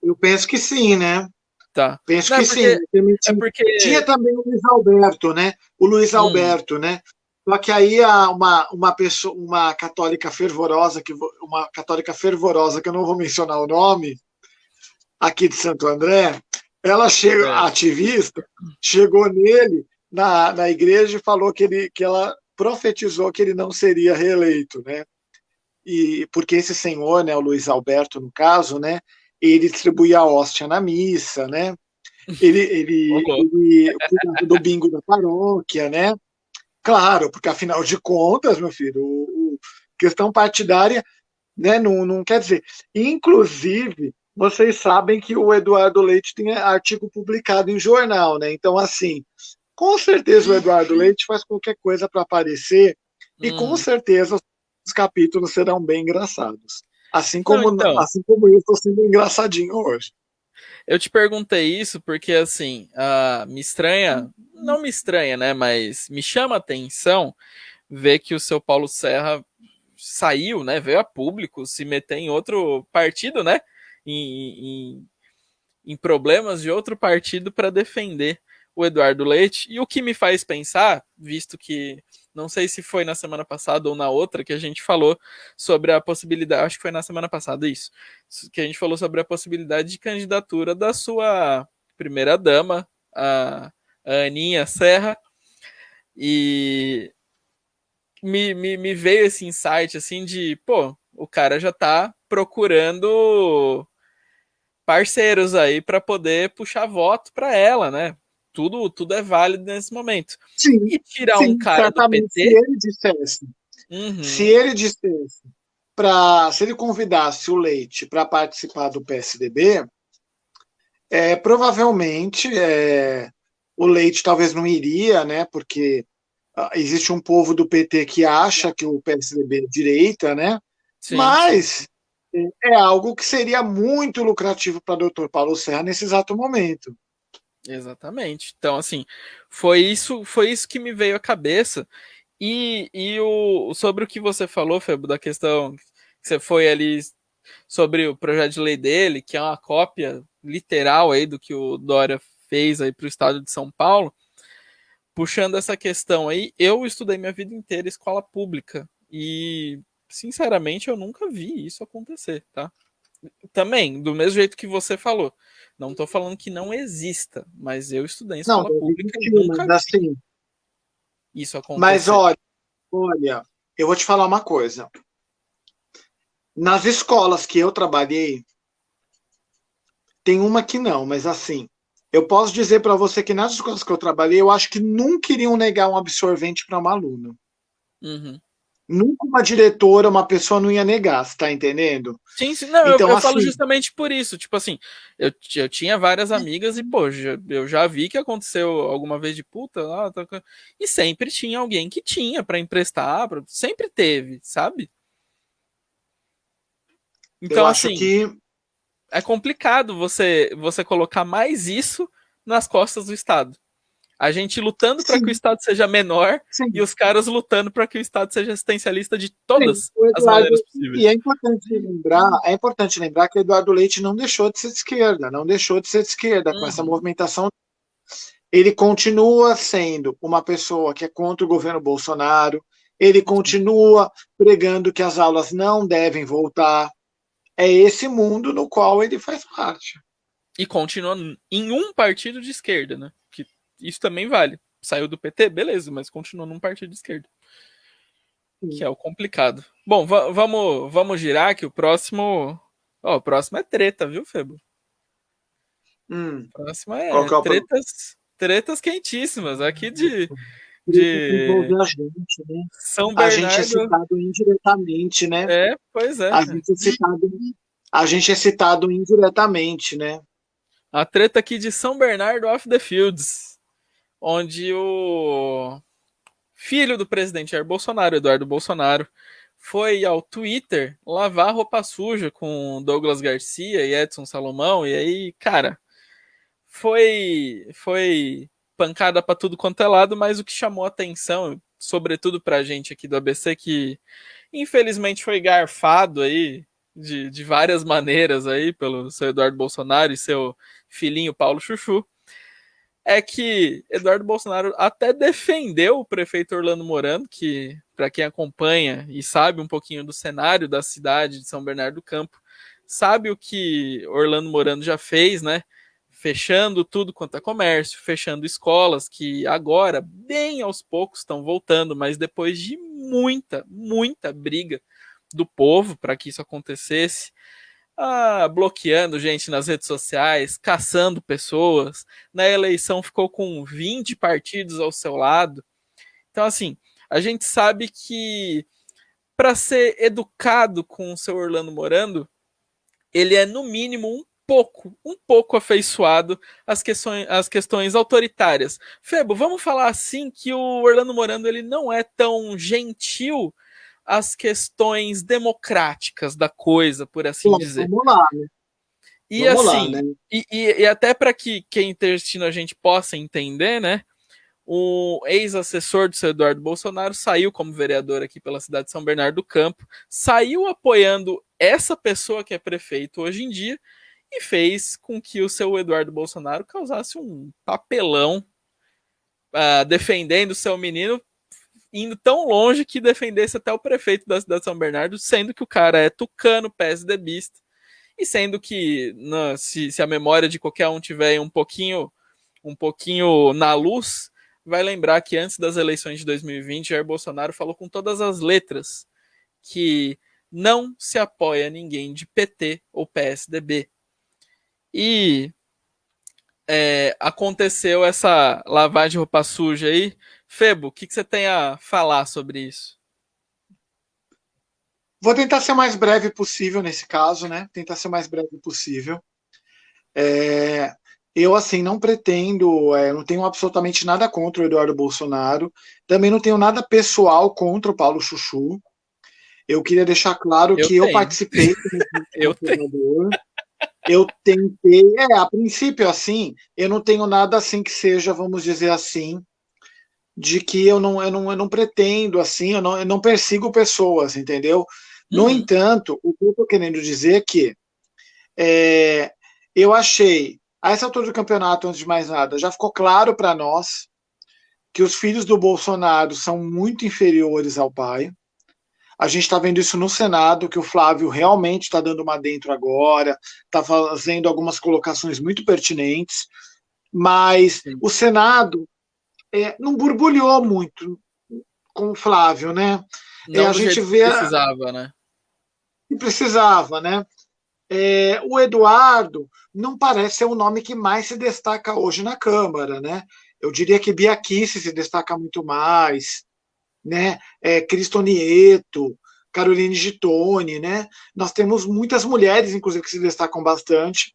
Eu penso que sim, né? Tá. Penso Não, que sim. Também é tinha porque, também o Luiz Alberto, né? O Luiz hum, Alberto, né? Só que aí uma pessoa, uma católica fervorosa, uma católica fervorosa, que eu não vou mencionar o nome, aqui de Santo André, ela chega, é, ativista, chegou nele na igreja e falou que ela profetizou que ele não seria reeleito, né? E porque esse senhor, né, o Luiz Alberto no caso, né, ele distribuía a hóstia na missa, né? ô louco. Ele cuidava do bingo da paróquia, né? Claro, porque afinal de contas, meu filho, questão partidária, né, não quer dizer. Inclusive, vocês sabem que o Eduardo Leite tem artigo publicado em jornal, né? Então, assim, com certeza o Eduardo Leite faz qualquer coisa para aparecer e com Uhum. certeza os capítulos serão bem engraçados. Não, então, Assim como eu estou sendo engraçadinho hoje. eu te perguntei isso porque, assim, me estranha, não me estranha, né, mas me chama a atenção ver que o seu Paulo Serra saiu, né, veio a público se meter em outro partido, né, em, em, em problemas de outro partido para defender o Eduardo Leite. E o que me faz pensar, visto que não sei se foi na semana passada ou na outra que a gente falou sobre a possibilidade, acho que foi na semana passada isso, que a gente falou sobre a possibilidade de candidatura da sua primeira dama, a Aninha Serra, e me veio esse insight assim de, pô, o cara já tá procurando parceiros aí para poder puxar voto para ela, né? Tudo é válido nesse momento. Sim, E tirar um sim, cara do certamente. PT? Se Uhum, ele dissesse se ele convidasse o Leite para participar do PSDB, provavelmente o Leite talvez não iria, né? Porque existe um povo do PT que acha que o PSDB é direita, né? sim, sim, Mas é algo que seria muito lucrativo para o doutor Paulo Serra nesse exato momento. exatamente. Então, assim, foi isso que me veio à cabeça. Sobre o que você falou, Febo, da questão que você foi ali sobre o projeto de lei dele, que é uma cópia literal aí do que o Dória fez aí para o estado de São Paulo. Puxando essa questão aí, eu estudei minha vida inteira escola pública e, sinceramente, eu nunca vi isso acontecer, tá? Também, do mesmo jeito que você falou. Não tô falando que não exista, mas eu estudei em Não, escola deve pública e existir, nunca mas vi assim, isso mas acontecer. olha, eu vou te falar uma coisa. Nas escolas que eu trabalhei, tem uma que não, mas assim, eu posso dizer para você que nas escolas que eu trabalhei, eu acho que nunca iriam negar um absorvente para uma aluna. Uhum. Nunca uma diretora, uma pessoa não ia negar, você tá entendendo? Sim, sim, não, eu, Então, eu falo assim, justamente por isso. Tipo assim, eu tinha várias amigas e, pô, eu já vi que aconteceu alguma vez de puta lá, e sempre tinha alguém que tinha pra emprestar, sempre teve, sabe? eu Então, acho assim, que é complicado você colocar mais isso nas costas do Estado. A gente lutando para que o Sim, Estado seja menor e sim, os caras lutando para que o Estado seja assistencialista de sim. todas O as Eduardo, maneiras e possíveis. é importante lembrar que o Eduardo Leite não deixou de ser de esquerda, não deixou de ser de esquerda com essa Uhum. movimentação. Ele continua sendo uma pessoa que é contra o governo Bolsonaro, ele continua pregando que as aulas não devem voltar. É esse mundo no qual ele faz parte. E continua em um partido de esquerda, né? Que isso também vale. Saiu do PT, beleza, mas continua num partido de esquerda. Que é o complicado. Bom, vamos girar que o próximo. Ó, o próximo é treta, viu, Febo? Hum, O próximo qual é que é o problema? tretas quentíssimas. Aqui Que envolve de a gente, né? São A gente é Bernardo. citado indiretamente, né? É, pois é. A gente é citado, a gente é citado indiretamente, né? A treta aqui de São Bernardo of the Fields, onde o filho do presidente Jair Bolsonaro, Eduardo Bolsonaro, foi ao Twitter lavar roupa suja com Douglas Garcia e Edson Salomão, e aí, cara, foi pancada para tudo quanto é lado, mas o que chamou atenção, sobretudo pra gente aqui do ABC, que infelizmente foi garfado aí de várias maneiras aí pelo seu Eduardo Bolsonaro e seu filhinho Paulo Chuchu, é que Eduardo Bolsonaro até defendeu o prefeito Orlando Morando, que, para quem acompanha e sabe um pouquinho do cenário da cidade de São Bernardo do Campo, sabe o que Orlando Morando já fez, né? Fechando tudo quanto é comércio, fechando escolas que agora, bem aos poucos, estão voltando, mas depois de muita briga do povo para que isso acontecesse, bloqueando gente nas redes sociais, caçando pessoas. Na eleição ficou com 20 partidos ao seu lado. Então, assim, a gente sabe que para ser educado com o seu Orlando Morando, ele é no mínimo um pouco afeiçoado às questões autoritárias. Febo, vamos falar assim que o Orlando Morando ele não é tão gentil às questões democráticas da coisa, por assim Bom, dizer. vamos lá, né? E Vamos lá, né? assim, e até para que quem está assistindo a gente possa entender, né? O ex-assessor do seu Eduardo Bolsonaro saiu como vereador aqui pela cidade de São Bernardo do Campo, saiu apoiando essa pessoa que é prefeito hoje em dia e fez com que o seu Eduardo Bolsonaro causasse um papelão defendendo o seu menino, indo tão longe que defendesse até o prefeito da cidade de São Bernardo, sendo que o cara é tucano, PSDBista, e sendo que se a memória de qualquer um tiver um pouquinho na luz, vai lembrar que antes das eleições de 2020, Jair Bolsonaro falou com todas as letras que não se apoia ninguém de PT ou PSDB. E aconteceu essa lavagem de roupa suja aí. Febo, o que você tem a falar sobre isso? Vou tentar ser o mais breve possível nesse caso, né? Tentar ser o mais breve possível. É, eu, assim, não pretendo, não tenho absolutamente nada contra o Eduardo Bolsonaro, também não tenho nada pessoal contra o Paulo Chuchu. Eu queria deixar claro Eu que eu tenho. participei como Eu tenho. apoiador. Eu tentei, a princípio, assim, eu não tenho nada assim que seja, vamos dizer assim, de que eu não pretendo, assim, eu não persigo pessoas, entendeu? No Uhum. entanto, o que eu estou querendo dizer é que é, eu achei, a essa altura do campeonato, antes de mais nada, já ficou claro para nós que os filhos do Bolsonaro são muito inferiores ao pai. A gente está vendo isso no Senado, que o Flávio realmente está dando uma dentro agora, está fazendo algumas colocações muito pertinentes, mas Sim. o Senado não borbulhou muito com o Flávio, né? Não A do gente jeito que vê precisava, né? que precisava, né? O Eduardo não parece ser o nome que mais se destaca hoje na Câmara, né? Eu diria que Bia Kicis se destaca muito mais, né? Cristo Nieto, Caroline Gittoni, né? Nós temos muitas mulheres, inclusive, que se destacam bastante.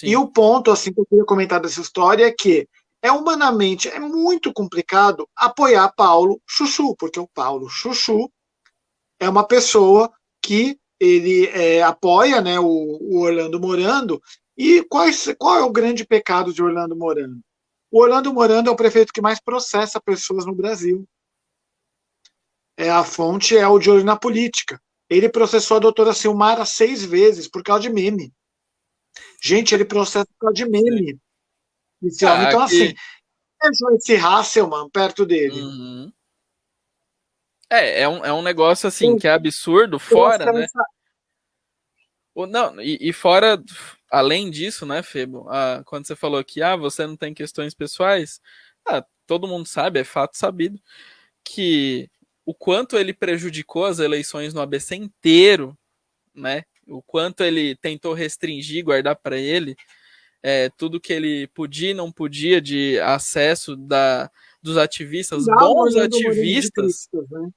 E Sim. o ponto, assim, que eu queria comentar dessa história é que humanamente é muito complicado apoiar Paulo Chuchu, porque o Paulo Chuchu é uma pessoa que ele apoia, né, o Orlando Morando. E qual é o grande pecado de Orlando Morando? O Orlando Morando é o prefeito que mais processa pessoas no Brasil. A fonte é o De Olho na Política. Ele processou a doutora Silmara 6 vezes por causa de meme. Gente, ele processa por causa de meme. Esse homem. Então, assim, esse Hasselman perto dele. Uhum. É um negócio assim que é absurdo, fora, né? Não, e fora, além disso, né, Febo? Quando você falou que você não tem questões pessoais, todo mundo sabe, é fato sabido, que o quanto ele prejudicou as eleições no ABC inteiro, né? O quanto ele tentou restringir, guardar para ele tudo que ele podia e não podia de acesso dos ativistas, bons ativistas, né?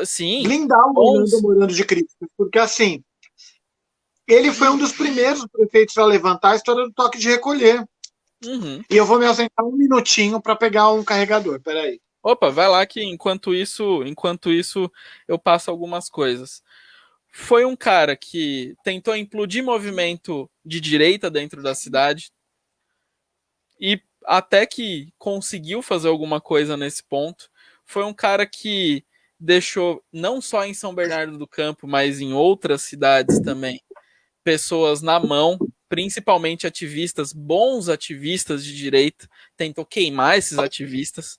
Sim, blindar o Orlando Morando de críticas, porque assim, ele foi um dos primeiros prefeitos a levantar a história do toque de recolher. Uhum. E eu vou me ausentar um minutinho para pegar um carregador, peraí. Opa, vai lá que enquanto isso eu passo algumas coisas. Foi um cara que tentou implodir movimento de direita dentro da cidade e até que conseguiu fazer alguma coisa nesse ponto. Foi um cara que deixou, não só em São Bernardo do Campo, mas em outras cidades também, pessoas na mão, principalmente ativistas, bons ativistas de direita, tentou queimar esses ativistas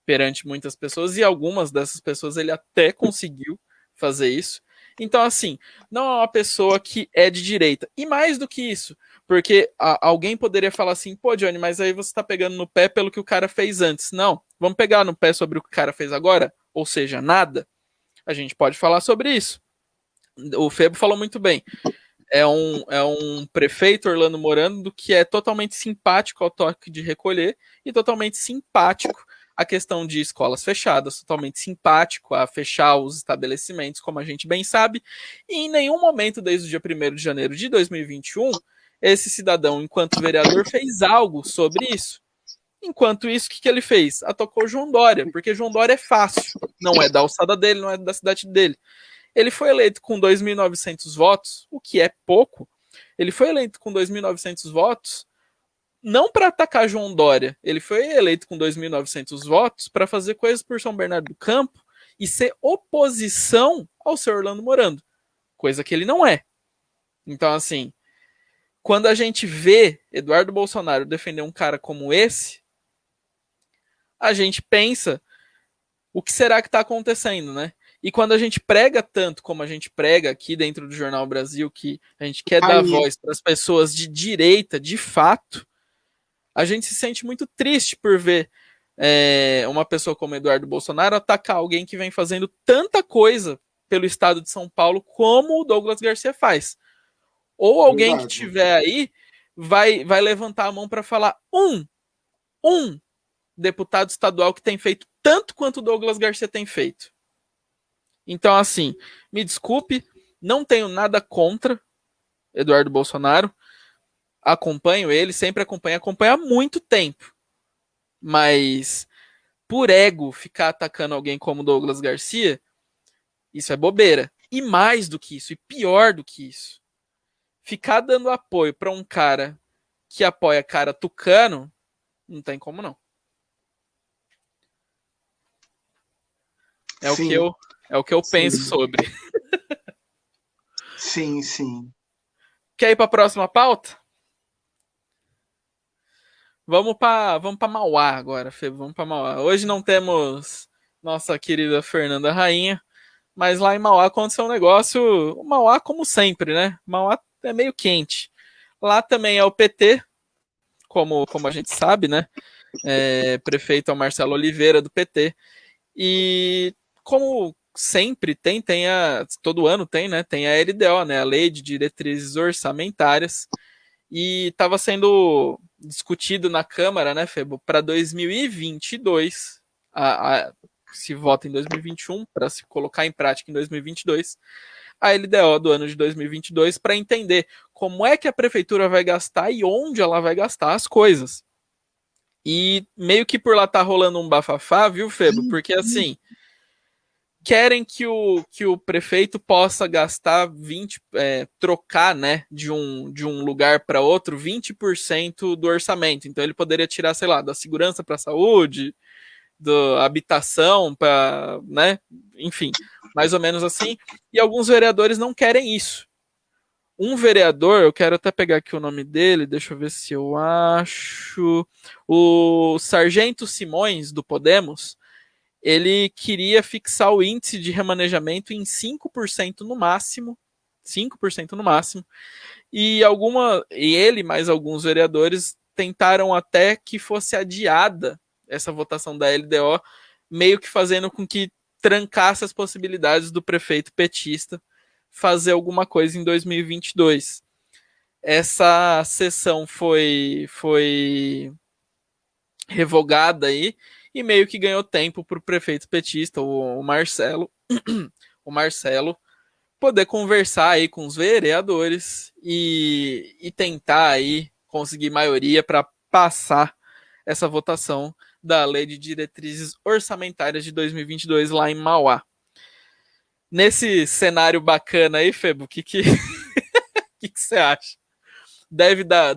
perante muitas pessoas, e algumas dessas pessoas ele até conseguiu fazer isso. Então, assim, não é uma pessoa que é de direita. E mais do que isso, porque alguém poderia falar assim, pô, Johnny, mas aí você tá pegando no pé pelo que o cara fez antes. Não, vamos pegar no pé sobre o que o cara fez agora? Ou seja, nada? A gente pode falar sobre isso. O Febo falou muito bem. É um prefeito, Orlando Morando, que é totalmente simpático ao toque de recolher e totalmente simpático à questão de escolas fechadas, totalmente simpático a fechar os estabelecimentos, como a gente bem sabe, e em nenhum momento, desde o dia 1º de janeiro de 2021, esse cidadão, enquanto vereador, fez algo sobre isso. Enquanto isso, o que ele fez? Atacou João Dória, porque João Dória é fácil, não é da alçada dele, não é da cidade dele. Ele foi eleito com 2.900 votos, o que é pouco. Ele foi eleito com 2.900 votos não para atacar João Dória. Ele foi eleito com 2.900 votos para fazer coisas por São Bernardo do Campo e ser oposição ao seu Orlando Morando, coisa que ele não é. Então, assim, quando a gente vê Eduardo Bolsonaro defender um cara como esse, a gente pensa o que será que está acontecendo, né? E quando a gente prega tanto como a gente prega aqui dentro do Jornal Brasil, que a gente quer dar voz para as pessoas de direita, de fato, a gente se sente muito triste por ver uma pessoa como Eduardo Bolsonaro atacar alguém que vem fazendo tanta coisa pelo estado de São Paulo como o Douglas Garcia faz. Ou alguém que tiver aí vai levantar a mão para falar um deputado estadual que tem feito tanto quanto o Douglas Garcia tem feito. Então, assim, me desculpe, não tenho nada contra Eduardo Bolsonaro. Acompanho ele, sempre acompanho há muito tempo. Mas por ego ficar atacando alguém como Douglas Garcia, isso é bobeira. E mais do que isso, e pior do que isso, ficar dando apoio para um cara que apoia cara tucano, não tem como não. É o que eu penso sobre. Sim, sim. Quer ir para a próxima pauta? Vamos para Mauá agora, Fê. Vamos para Mauá. Hoje não temos nossa querida Fernanda Rainha, mas lá em Mauá aconteceu um negócio. Mauá, como sempre, né? Mauá é meio quente. Lá também é o PT, como a gente sabe, né? Prefeito é o Marcelo Oliveira, do PT. E como sempre todo ano tem, né? Tem a LDO, né? A Lei de Diretrizes Orçamentárias. E estava sendo discutido na Câmara, né, Febo, para 2022, se vota em 2021, para se colocar em prática em 2022, a LDO do ano de 2022, para entender como é que a prefeitura vai gastar e onde ela vai gastar as coisas. E meio que por lá tá rolando um bafafá, viu, Febo? Porque assim, querem que o prefeito possa gastar 20, trocar, né, de um lugar para outro 20% do orçamento. Então ele poderia tirar, sei lá, da segurança para a saúde, da habitação para, né, enfim, mais ou menos assim. E alguns vereadores não querem isso. Um vereador, eu quero até pegar aqui o nome dele, deixa eu ver se eu acho. O Sargento Simões, do Podemos, ele queria fixar o índice de remanejamento em 5% no máximo. 5% no máximo. E ele mais alguns vereadores tentaram até que fosse adiada essa votação da LDO, meio que fazendo com que trancasse as possibilidades do prefeito petista fazer alguma coisa em 2022. Essa sessão foi revogada aí e meio que ganhou tempo para o prefeito petista, o Marcelo, o Marcelo, poder conversar aí com os vereadores e tentar aí conseguir maioria para passar essa votação da Lei de Diretrizes Orçamentárias de 2022 lá em Mauá. Nesse cenário bacana aí, Febo, o que você acha? Deve dar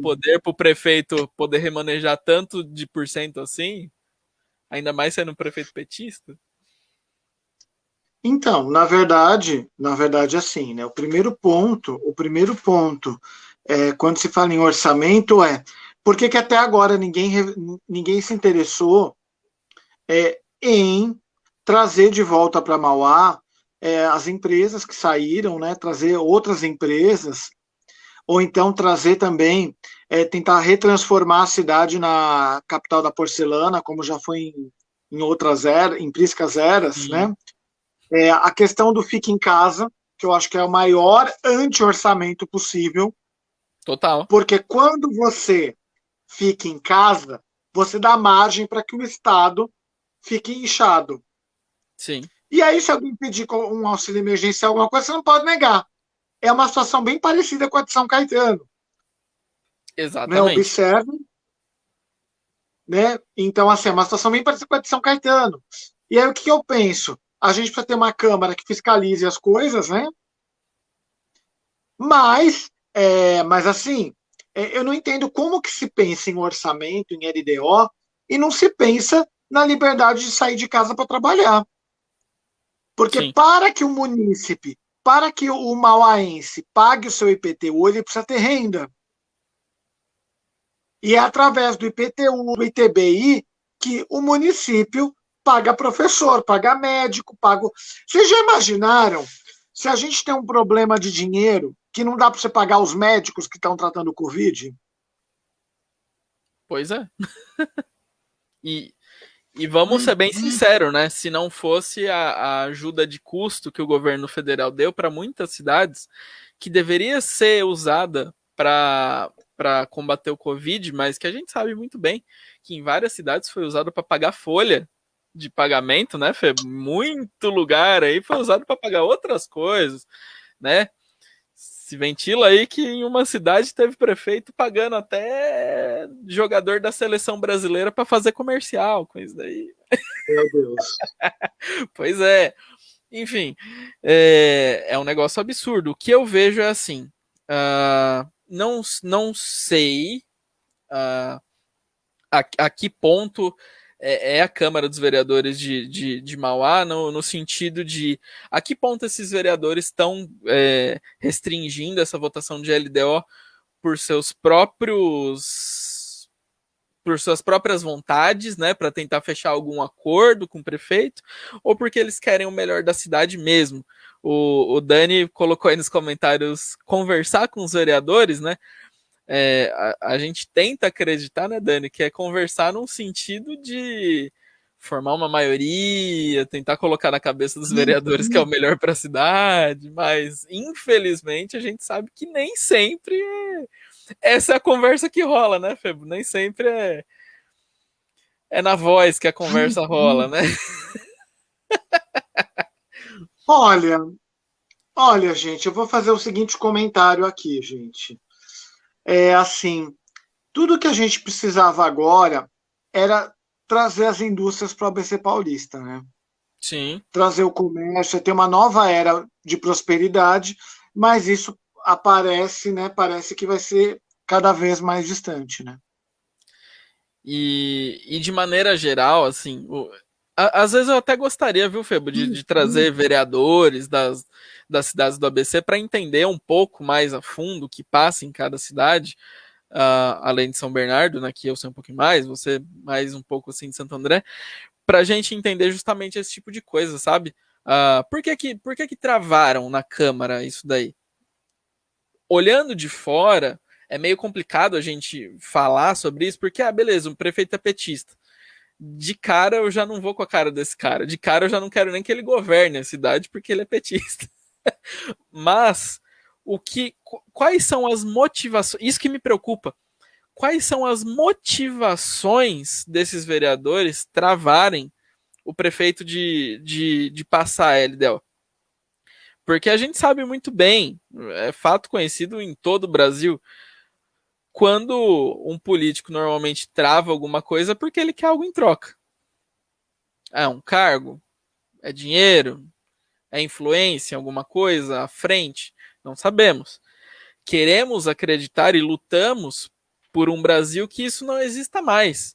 poder para o prefeito poder remanejar tanto de por cento assim? Ainda mais sendo prefeito petista? Então, na verdade, assim, né? O primeiro ponto quando se fala em orçamento por que até agora ninguém se interessou em trazer de volta para Mauá as empresas que saíram, né? Trazer outras empresas, ou então trazer também, tentar retransformar a cidade na capital da porcelana, como já foi em outras eras, em priscas eras, Sim. né? A questão do fica em casa, que eu acho que é o maior anti-orçamento possível, Total. porque quando você fica em casa, você dá margem para que o Estado fique inchado. Sim. E aí, se alguém pedir um auxílio emergencial, alguma coisa, você não pode negar. É uma situação bem parecida com a de São Caetano. Né? Exatamente. Observe, né? Então, assim, é uma situação bem parecida com a de São Caetano. E aí, o que eu penso? A gente precisa ter uma Câmara que fiscalize as coisas, né? Mas assim, eu não entendo como que se pensa em orçamento, em LDO, e não se pensa na liberdade de sair de casa para trabalhar. Porque Sim. para que o mauaense pague o seu IPTU, ele precisa ter renda. E é através do IPTU, do ITBI, que o município paga professor, paga médico, paga. Vocês já imaginaram se a gente tem um problema de dinheiro que não dá para você pagar os médicos que estão tratando o Covid? Pois é. E, e vamos ser bem sinceros, né? Se não fosse a ajuda de custo que o governo federal deu para muitas cidades, que deveria ser usada para combater o Covid, mas que a gente sabe muito bem que em várias cidades foi usado para pagar folha de pagamento, né, Fê? Muito lugar aí foi usado para pagar outras coisas, né? Se ventila aí que em uma cidade teve prefeito pagando até jogador da seleção brasileira para fazer comercial com isso daí. Meu Deus. Pois é. Enfim, é um negócio absurdo. O que eu vejo é assim: não sei a que ponto a Câmara dos Vereadores de Mauá, no sentido de a que ponto esses vereadores estão restringindo essa votação de LDO por seus próprios por suas próprias vontades, né, para tentar fechar algum acordo com o prefeito, ou porque eles querem o melhor da cidade mesmo. O Dani colocou aí nos comentários conversar com os vereadores, né? A gente tenta acreditar, né, Dani, que é conversar num sentido de formar uma maioria, tentar colocar na cabeça dos vereadores que é o melhor para a cidade, mas infelizmente a gente sabe que nem sempre essa é a conversa que rola, né, Febo? Nem sempre é na voz que a conversa rola, né? Olha, olha, gente, eu vou fazer o seguinte comentário aqui, gente. É assim, tudo que a gente precisava agora era trazer as indústrias para o ABC Paulista, né? Sim. trazer o comércio, ter uma nova era de prosperidade, mas isso aparece, né? Parece que vai ser cada vez mais distante, né? E de maneira geral, assim, às vezes eu até gostaria, viu, Febo, de trazer vereadores das cidades do ABC para entender um pouco mais a fundo o que passa em cada cidade, além de São Bernardo, né, que eu sei um pouquinho mais, você mais um pouco assim de Santo André, para a gente entender justamente esse tipo de coisa, sabe? Por que que travaram na Câmara isso daí? Olhando de fora, é meio complicado a gente falar sobre isso, porque, beleza, o prefeito é petista. De cara eu já não vou com a cara desse cara. De cara eu já não quero nem que ele governe a cidade, porque ele é petista. Mas quais são as motivações? Isso que me preocupa. Quais são as motivações desses vereadores travarem o prefeito de passar a LDO? Porque a gente sabe muito bem, é fato conhecido em todo o Brasil, quando um político normalmente trava alguma coisa é porque ele quer algo em troca. É um cargo? É dinheiro? É influência em alguma coisa à frente? Não sabemos. Queremos acreditar e lutamos por um Brasil que isso não exista mais.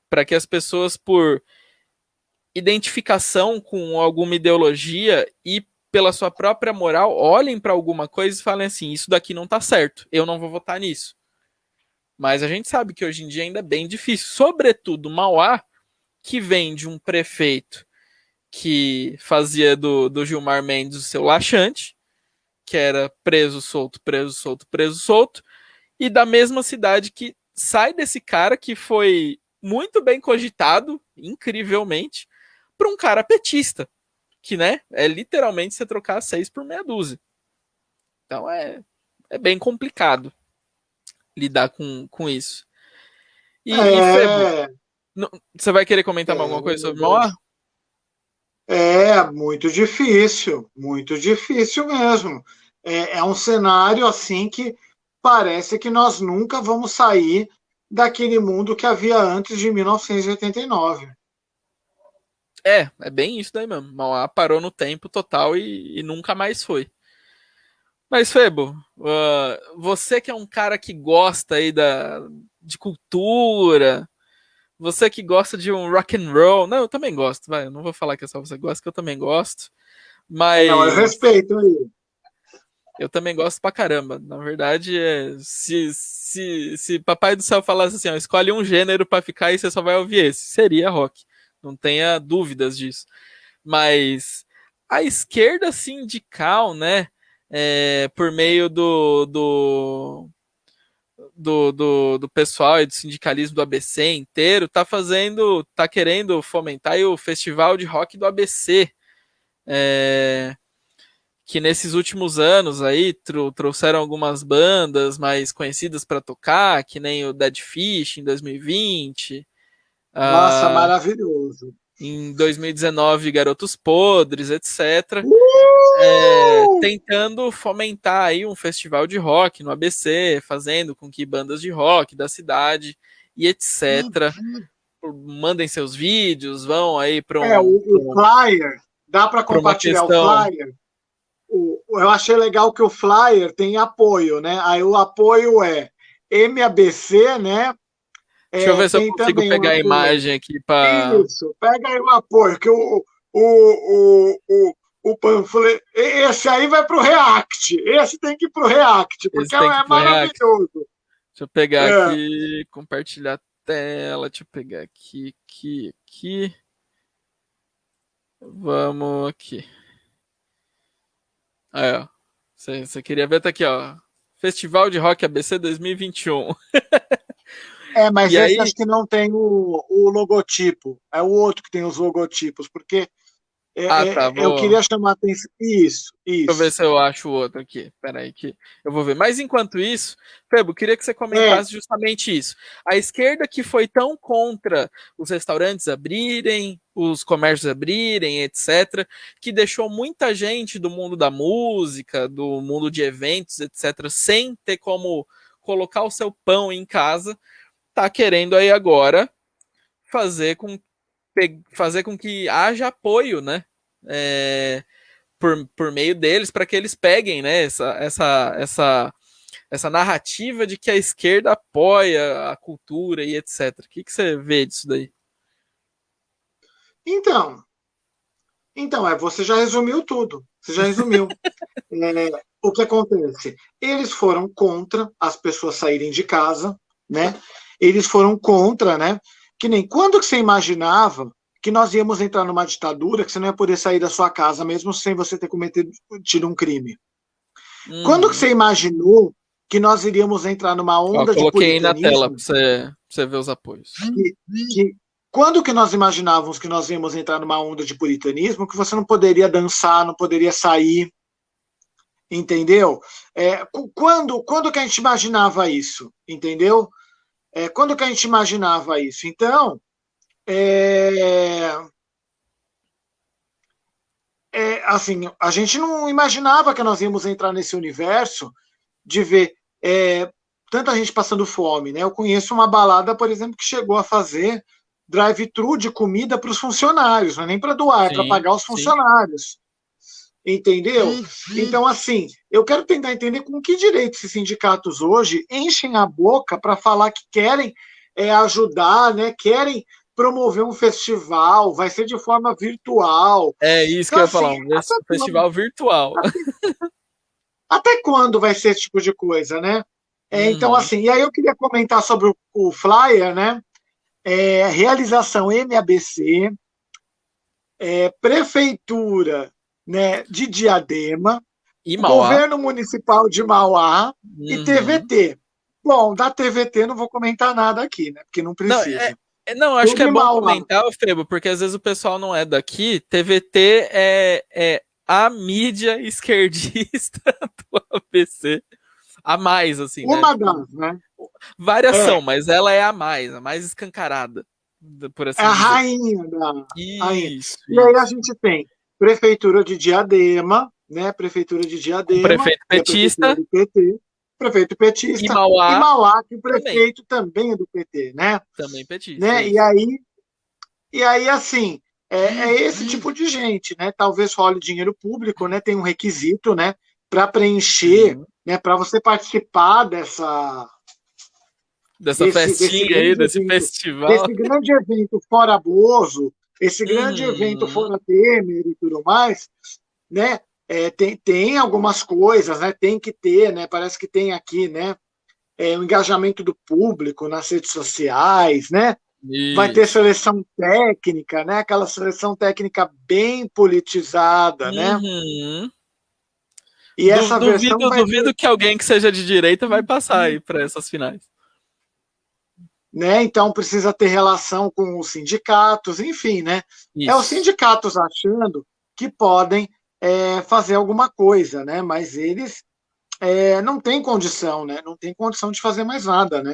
Para que as pessoas, por identificação com alguma ideologia e pela sua própria moral, olhem para alguma coisa e falem assim: isso daqui não está certo, eu não vou votar nisso. Mas a gente sabe que hoje em dia ainda é bem difícil, sobretudo Mauá, que vem de um prefeito que fazia do Gilmar Mendes o seu laxante, que era preso, solto, preso, solto, preso, solto, e da mesma cidade que sai desse cara que foi muito bem cogitado, incrivelmente, para um cara petista, que, né, é literalmente você trocar 6 por meia dúzia. Então é bem complicado lidar com isso. E Febo, É, você vai querer comentar alguma coisa é, sobre Mauá? muito difícil mesmo. É um cenário assim que parece que nós nunca vamos sair daquele mundo que havia antes de 1989. É bem isso daí mesmo. Mauá parou no tempo total e nunca mais foi. Mas, Febo, você que é um cara que gosta aí de cultura, você que gosta de um rock and roll, não, eu também gosto, vai, eu não vou falar que é só você gosta, que eu também gosto, Não, eu mas respeito aí. eu também gosto pra caramba. Na verdade, se Papai do Céu falasse assim, ó, escolhe um gênero pra ficar e você só vai ouvir esse, seria rock. Não tenha dúvidas disso. Mas a esquerda sindical, né, por meio do pessoal e do sindicalismo do ABC inteiro, tá querendo fomentar aí o Festival de Rock do ABC. É, que nesses últimos anos aí trouxeram algumas bandas mais conhecidas para tocar, que nem o Dead Fish em 2020, Nossa, uh, maravilhoso. em 2019 Garotos Podres, etc. Uh! Tentando fomentar aí um festival de rock no ABC, fazendo com que bandas de rock da cidade e etc. mandem seus vídeos, vão aí para O flyer, dá para uma compartilhar o questão. flyer? Eu achei legal que o flyer tem apoio, né? Aí o apoio é MABC, né? Deixa eu ver se eu Tem consigo também um pegar a apoio. imagem aqui para. Isso, pega aí o apoio, que o panfleto. Esse aí vai para o React. Esse tem que ir para o React, porque Esse tem que ir é pro React. maravilhoso. Deixa eu pegar É. aqui, compartilhar a tela. Deixa eu pegar aqui. Vamos aqui. Aí, ó. Você queria ver, tá aqui, ó. Festival de Rock ABC 2021. Mas E esse aí, acho que não tem o logotipo. É o outro que tem os logotipos, porque tá, eu vou. queria chamar a atenção. Isso, Deixa eu ver isso. se eu acho o outro aqui. Pera aí que eu vou ver. Mas enquanto isso, Febo, queria que você É, comentasse justamente isso. A esquerda que foi tão contra os restaurantes abrirem, os comércios abrirem, etc., que deixou muita gente do mundo da música, do mundo de eventos, etc., sem ter como colocar o seu pão em casa, tá querendo aí agora fazer com, fazer com que haja apoio, né? por meio deles, para que eles peguem, né, essa narrativa de que a esquerda apoia a cultura e etc. O que você vê disso daí? Então, você já resumiu tudo. Você já resumiu. O que acontece? Eles foram contra as pessoas saírem de casa, né? Eles foram contra, né? Que nem quando que você imaginava que nós íamos entrar numa ditadura que você não ia poder sair da sua casa mesmo sem você ter cometido um crime? Quando que você imaginou que nós iríamos entrar numa onda de coloquei aí na tela puritanismo? para você ver os apoios. Quando que nós imaginávamos que nós íamos entrar numa onda de puritanismo que você não poderia dançar, não poderia sair, entendeu? Quando que a gente imaginava isso, entendeu? Quando que a gente imaginava isso? Então, assim, a gente não imaginava que nós íamos entrar nesse universo de ver tanta gente passando fome, né? Eu conheço uma balada, por exemplo, que chegou a fazer drive-thru de comida para os funcionários, não é nem para doar, é para pagar os funcionários. Entendeu? Então, assim, eu quero tentar entender com que direito esses sindicatos hoje enchem a boca para falar que querem ajudar, né? Querem promover um festival, vai ser de forma virtual. É isso então, que eu ia falar, um festival virtual. Até quando vai ser esse tipo de coisa, né? Então, assim, e aí eu queria comentar sobre o flyer, né? Realização MABC, Prefeitura, né, de Diadema, e Governo Municipal de Mauá e TVT. Bom, da TVT não vou comentar nada aqui, né? Porque não precisa. Não, acho que é bom comentar, Febo, porque às vezes o pessoal não é daqui. TVT é a mídia esquerdista do ABC. A mais, assim, uma das, né? Variação, mas ela é a mais escancarada, por assim dizer. É a rainha da rainha. E aí a gente tem Prefeitura de Diadema, né? Prefeitura de Diadema, o prefeito petista, do PT, prefeito petista, e Mauá, que o prefeito também é do PT, né? Também petista. Né? E aí, assim, esse tipo de gente, né? Talvez role dinheiro público, né? Tem um requisito, né? Para preencher, né? Para você participar dessa festinha aí, desse festival. Desse grande evento fora Bozo, esse grande evento fora Temer e tudo mais, né? Tem algumas coisas, né? Tem que ter, né? Parece que tem aqui, né? O engajamento do público nas redes sociais, né? Isso. Vai ter seleção técnica, né? Aquela seleção técnica bem politizada, né? E essa duvido que alguém que seja de direita vai passar aí para essas finais. Né? Então precisa ter relação com os sindicatos, enfim, né? Isso. Os sindicatos achando que podem fazer alguma coisa, né? Mas eles não têm condição, né? Não tem condição de fazer mais nada, né?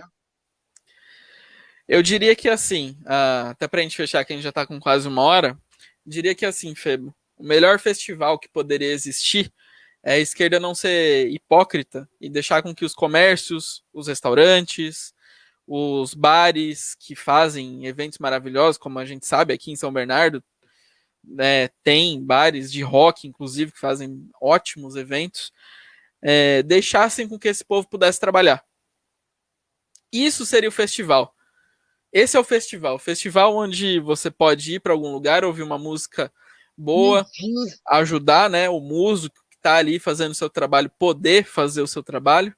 Eu diria que assim, até para a gente fechar, que a gente já está com quase 1 hora, diria que assim, Febo, o melhor festival que poderia existir é a esquerda não ser hipócrita e deixar com que os comércios, os restaurantes, os bares que fazem eventos maravilhosos, como a gente sabe aqui em São Bernardo, né, tem bares de rock, inclusive, que fazem ótimos eventos, deixassem com que esse povo pudesse trabalhar. Isso seria o festival. Esse é o festival onde você pode ir para algum lugar, ouvir uma música boa, ajudar, né, o músico que está ali fazendo o seu trabalho, poder fazer o seu trabalho,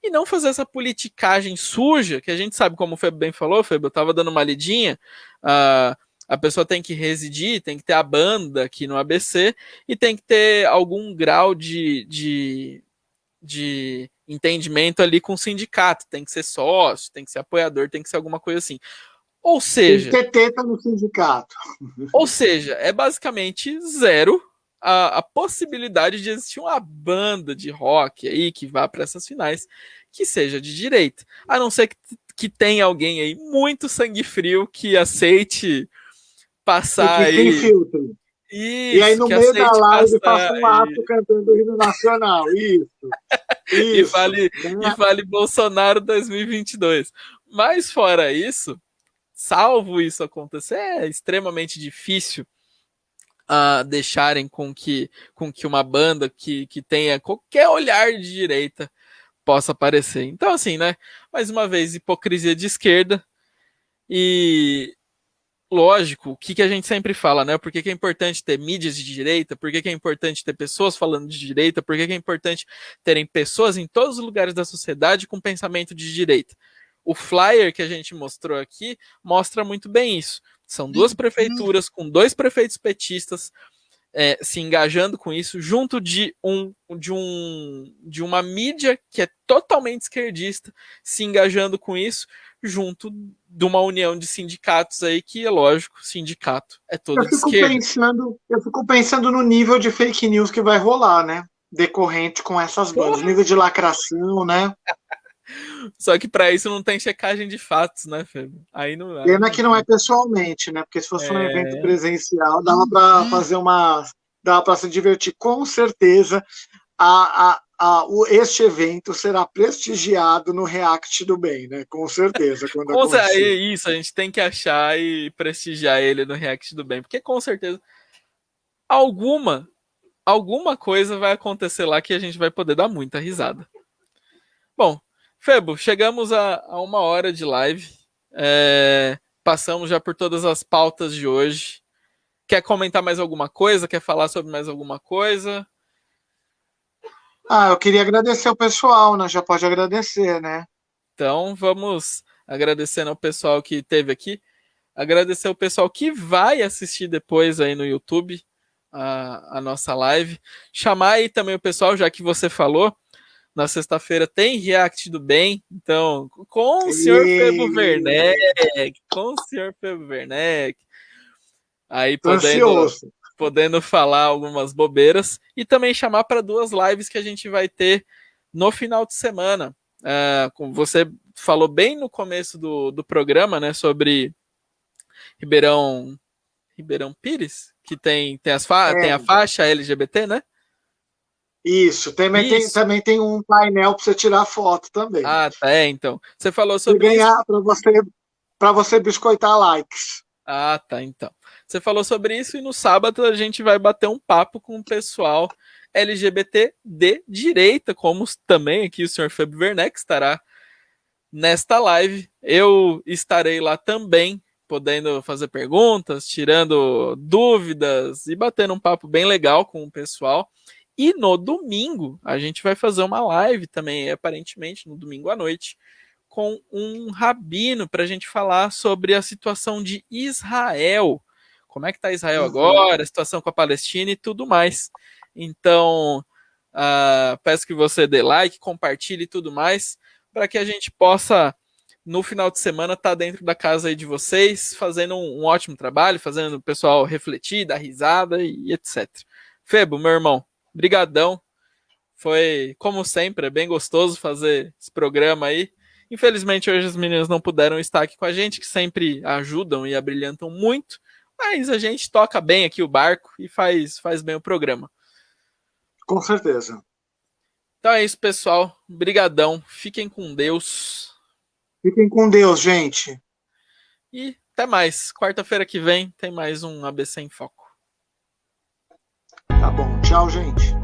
e não fazer essa politicagem suja, que a gente sabe, como o Febo bem falou, Febo, eu estava dando uma lidinha, a pessoa tem que residir, tem que ter a banda aqui no ABC, e tem que ter algum grau de entendimento ali com o sindicato, tem que ser sócio, tem que ser apoiador, tem que ser alguma coisa assim. Ou seja... Tem que ter teta no sindicato. Ou seja, é basicamente zero a possibilidade de existir uma banda de rock aí que vá para essas finais que seja de direita. A não ser que tenha alguém aí muito sangue frio que aceite passar e que tem filtro. Isso, e aí no meio da live faça um ato cantando o hino nacional. Isso. E fale Bolsonaro 2022. Mas fora isso, salvo isso acontecer, é extremamente difícil a deixarem com que uma banda que tenha qualquer olhar de direita possa aparecer. Então, assim, né? Mais uma vez, hipocrisia de esquerda. E lógico, o que a gente sempre fala, né? Por que é importante ter mídias de direita? Por que é importante ter pessoas falando de direita? Por que é importante terem pessoas em todos os lugares da sociedade com pensamento de direita? O flyer que a gente mostrou aqui mostra muito bem isso. São duas prefeituras com 2 prefeitos petistas se engajando com isso, junto de uma mídia que é totalmente esquerdista, se engajando com isso, junto de uma união de sindicatos aí, que é lógico, sindicato é todo de esquerda. Eu fico pensando no nível de fake news que vai rolar, né? Decorrente com essas bandas, nível de lacração, né? Só que para isso não tem checagem de fatos, né, Febo? Aí não. Pena que não é pessoalmente, né? Porque se fosse um evento presencial, dava para fazer dava para se divertir. Com certeza, este evento será prestigiado no React do Bem, né? Com certeza, quando acontecer. Isso, a gente tem que achar e prestigiar ele no React do Bem, porque com certeza alguma coisa vai acontecer lá que a gente vai poder dar muita risada. Bom, Febo, chegamos a 1 hora de live. Passamos já por todas as pautas de hoje. Quer comentar mais alguma coisa? Quer falar sobre mais alguma coisa? Eu queria agradecer o pessoal, né? Já pode agradecer, né? Então, vamos agradecendo ao pessoal que esteve aqui. Agradecer ao pessoal que vai assistir depois aí no YouTube a nossa live. Chamar aí também o pessoal, já que você falou, na sexta-feira tem React do Bem, então, com o senhor Febo Werneck, aí podendo falar algumas bobeiras, e também chamar para 2 lives que a gente vai ter no final de semana. Como você falou bem no começo do programa, né, sobre Ribeirão Pires, que tem a faixa LGBT, né? Isso, também tem um painel para você tirar foto também. Então. Você falou sobre isso. Para você biscoitar likes. Tá, então. Você falou sobre isso e no sábado a gente vai bater um papo com o pessoal LGBT de direita, como também aqui o senhor Febo Werneck estará nesta live. Eu estarei lá também, podendo fazer perguntas, tirando dúvidas e batendo um papo bem legal com o pessoal. E no domingo a gente vai fazer uma live também, aparentemente no domingo à noite, com um rabino para a gente falar sobre a situação de Israel. Como é que está Israel agora, a situação com a Palestina e tudo mais. Então, peço que você dê like, compartilhe e tudo mais, para que a gente possa, no final de semana, estar dentro da casa aí de vocês, fazendo um ótimo trabalho, fazendo o pessoal refletir, dar risada e etc. Febo, meu irmão, brigadão. Foi, como sempre, é bem gostoso fazer esse programa aí. Infelizmente, hoje as meninas não puderam estar aqui com a gente, que sempre ajudam e abrilhantam muito, mas a gente toca bem aqui o barco e faz bem o programa. Com certeza. Então é isso, pessoal. Brigadão. Fiquem com Deus. Fiquem com Deus, gente. E até mais. Quarta-feira que vem tem mais um ABC em Foco. Tá bom. Tchau, gente.